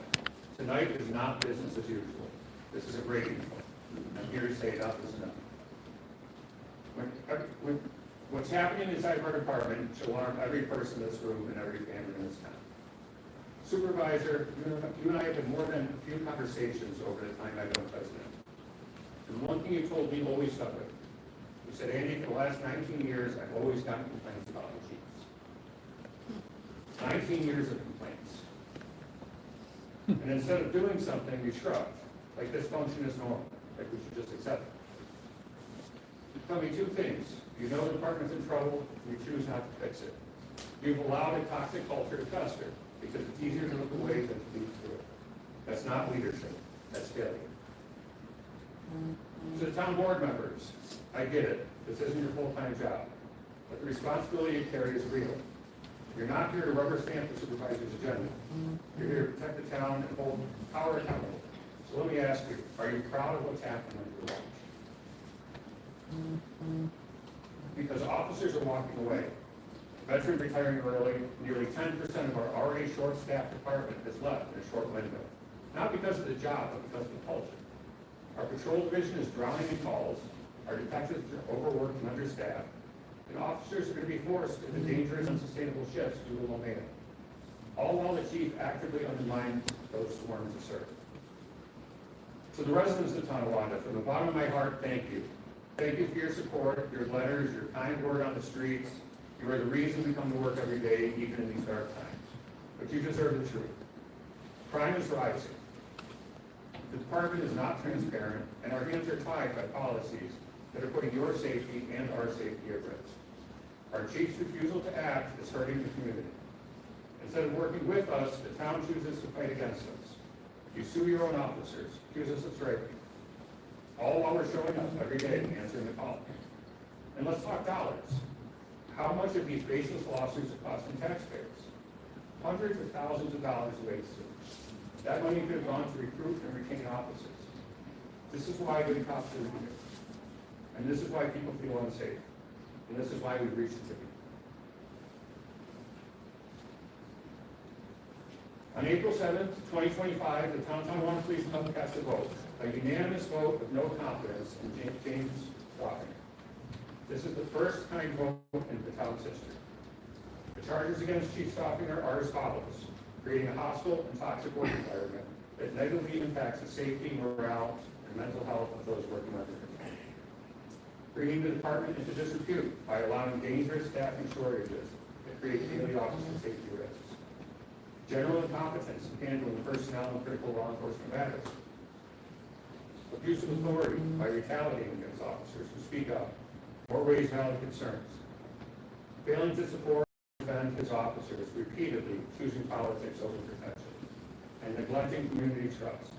Tonight is not business as usual. This is a breaking point. I'm here to say enough is enough. What's happening inside our department should alarm every person in this room and every family in this town. Supervisor, you and I have had more than a few conversations over the time I've been president. And one thing you told me always stuck with me. You said, Andy, for the last 19 years, I've always gotten complaints about the chiefs. 19 years of complaints. And instead of doing something, you shrugged. Like this function is normal. Like we should just accept it. Tell me two things. You know the department's in trouble, you choose not to fix it. You've allowed a toxic culture to fester because it's easier to look away than to lead through it. That's not leadership. That's failure. To the town board members, I get it. This isn't your full-time job. But the responsibility you carry is real. You're not here to rubber stamp the supervisor's agenda. You're here to protect the town and hold power accountable. So let me ask you, are you proud of what's happening under your watch? Because officers are walking away. Veterans retiring early, nearly 10% of our already short-staffed department has left in a short window. Not because of the job, but because of the culture. Our patrol division is drowning in calls, our detectives are overworked and understaffed, and officers are going to be forced into dangerous, unsustainable shifts due to low pay. All while the chief actively undermines those sworn to serve. So the residents of Tonawanda, from the bottom of my heart, thank you. Thank you for your support, your letters, your kind word on the streets. You are the reason we come to work every day, even in these dark times. But you deserve the truth. Crime is rising. The department is not transparent, and our hands are tied by policies that are putting your safety and our safety at risk. Our chief's refusal to act is hurting the community. Instead of working with us, the town chooses to fight against us. You sue your own officers, accuse us of striking, all while we're showing up every day and answering the call. And let's talk dollars. How much of these baseless lawsuits are costing taxpayers? Hundreds of thousands of dollars wasted. That money could have gone to recruit and retain officers. This is why good cops are needed. And this is why people feel unsafe. And this is why we've reached a tipping point. On April 7th, 2025, the Town Tonawanda Police Department cast a vote, a unanimous vote with no confidence in James Stoffinger. This is the first kind vote in the town's history. The charges against Chief Stoffinger are as follows: creating a hostile and toxic work environment that negatively impacts the safety, morale, and mental health of those working under him. Bringing the department into disrepute by allowing dangerous staffing shortages that create daily officer safety risks. General incompetence in handling personnel and critical law enforcement matters. Abuse of authority by retaliating against officers who speak up or raise valid concerns. Failing to support and defend his officers, repeatedly choosing politics over protection. And neglecting community trust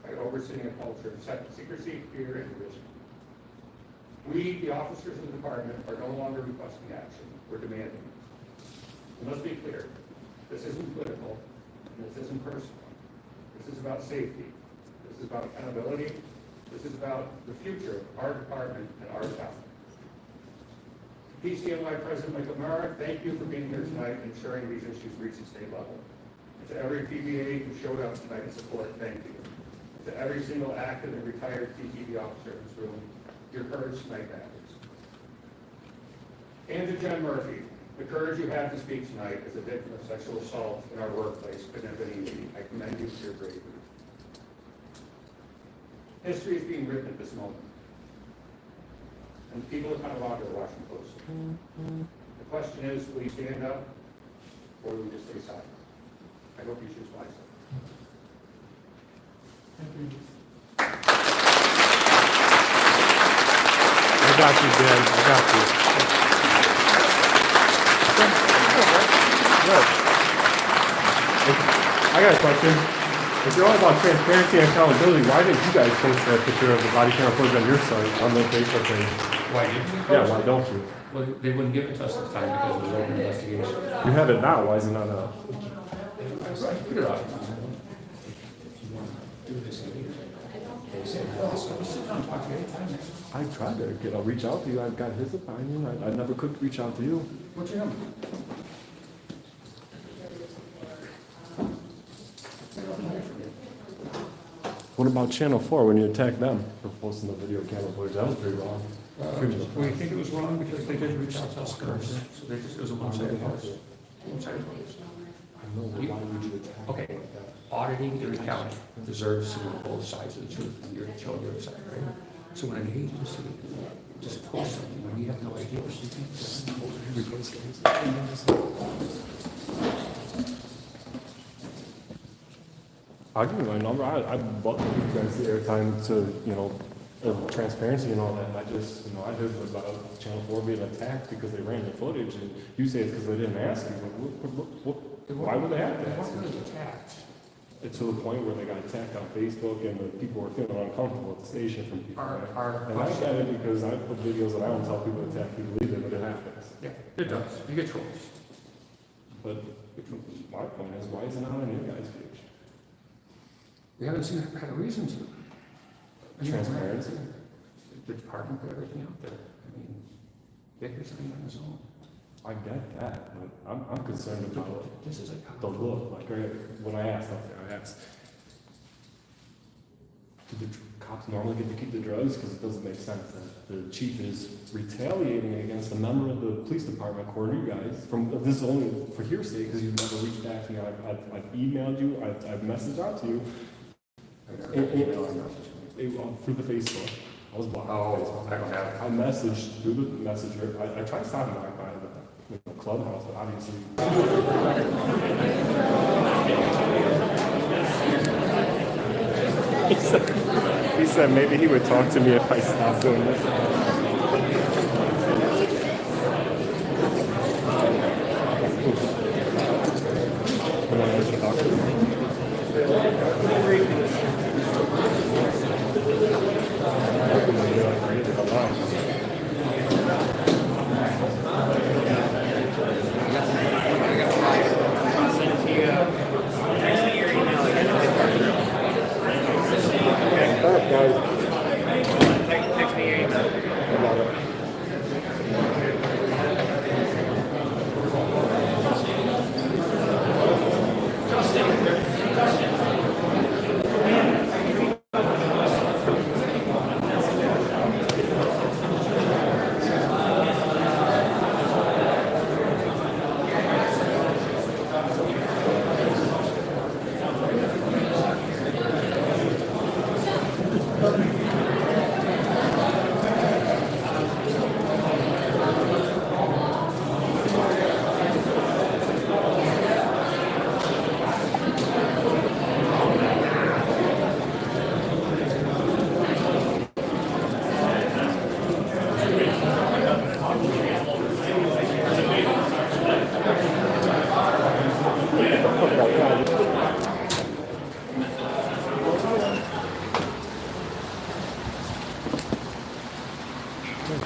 by overseeing a culture of secrecy, fear, and division. We, the officers of the department, are no longer requesting action, we're demanding it. And let's be clear, this isn't political, and this isn't personal. This is about safety, this is about accountability, this is about the future of our department and our town. PCNY President Michael Mara, thank you for being here tonight and ensuring these issues reach the state level. And to every PBA who showed up tonight in support, thank you. To every single active and retired TTV officer in this room, your courage tonight matters. And to Jen Murphy, the courage you have to speak tonight as a victim of sexual assault in our workplace couldn't have been easy. I commend you for your bravery. History is being written at this moment. And the people of Tonawanda are watching closely. The question is, will you stand up or will you just stay silent? I hope you choose wisely. Thank you. I got you, Dan. I got you. I got a question. If you're all about transparency and accountability, why didn't you guys post that picture of the body camera footage on your site, on the Facebook page? Why didn't we? Yeah, why don't you? Well, they wouldn't give it to us at the time because it was over investigation. You have it now, why is it not out? Put it up. Do this again. They said, sit down, talk to you anytime, man. I tried to get, I'll reach out to you, I've got his opinion, I never could reach out to you. What's your number? What about Channel 4 when you attacked them for posting the video camera footage? That was pretty wrong. We think it was wrong because they didn't reach out to us first. So they just, it was a one-sided post. One-sided post. I know, but why would you attack? Okay, auditing and accounting deserves to know both sides of the truth, and you're showing the other side, right? So when an agency just posts something, when you have no idea what you think, just replace things. I'll give you my number. I'd love to give you guys the airtime to, transparency and all that. And I just, I heard about Channel 4 being attacked because they ran the footage, and you say it's because they didn't ask you. But why would they have to ask you? Attacked. It's to the point where they got attacked on Facebook, and the people were feeling uncomfortable at the station from people. And I get it because I put videos that I don't tell people to attack people either, but it happens. Yeah, it does. You get trolls. But my point is, why is it not on you guys' page? We haven't had a reason to. Transparency. The department put everything out there. I mean, Victor's living on his own. I get that, but I'm concerned about This is a the look. Like, when I asked, do the cops normally get to keep the drugs? Because it doesn't make sense that the chief is retaliating against a member of the police department, according to you guys. This is only for hearsay because you've never reached back to me. I've emailed you, I've messaged out to you. Through the Facebook. I was blocked. Oh, I don't have it. I messaged through the messenger. I tried to stop him by the clubhouse, but obviously. He said maybe he would talk to me if I stopped doing this. When I was talking to him. Text me your email.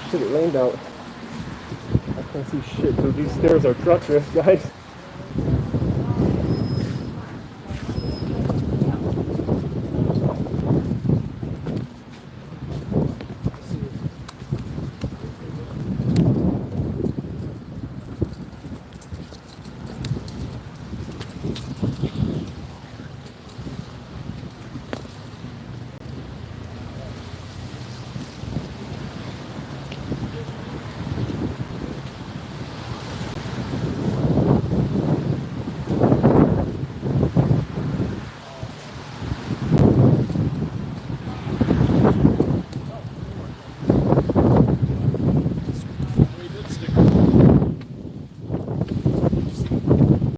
Shit, it rained out. I can't see shit, dude. These stairs are treacherous, guys.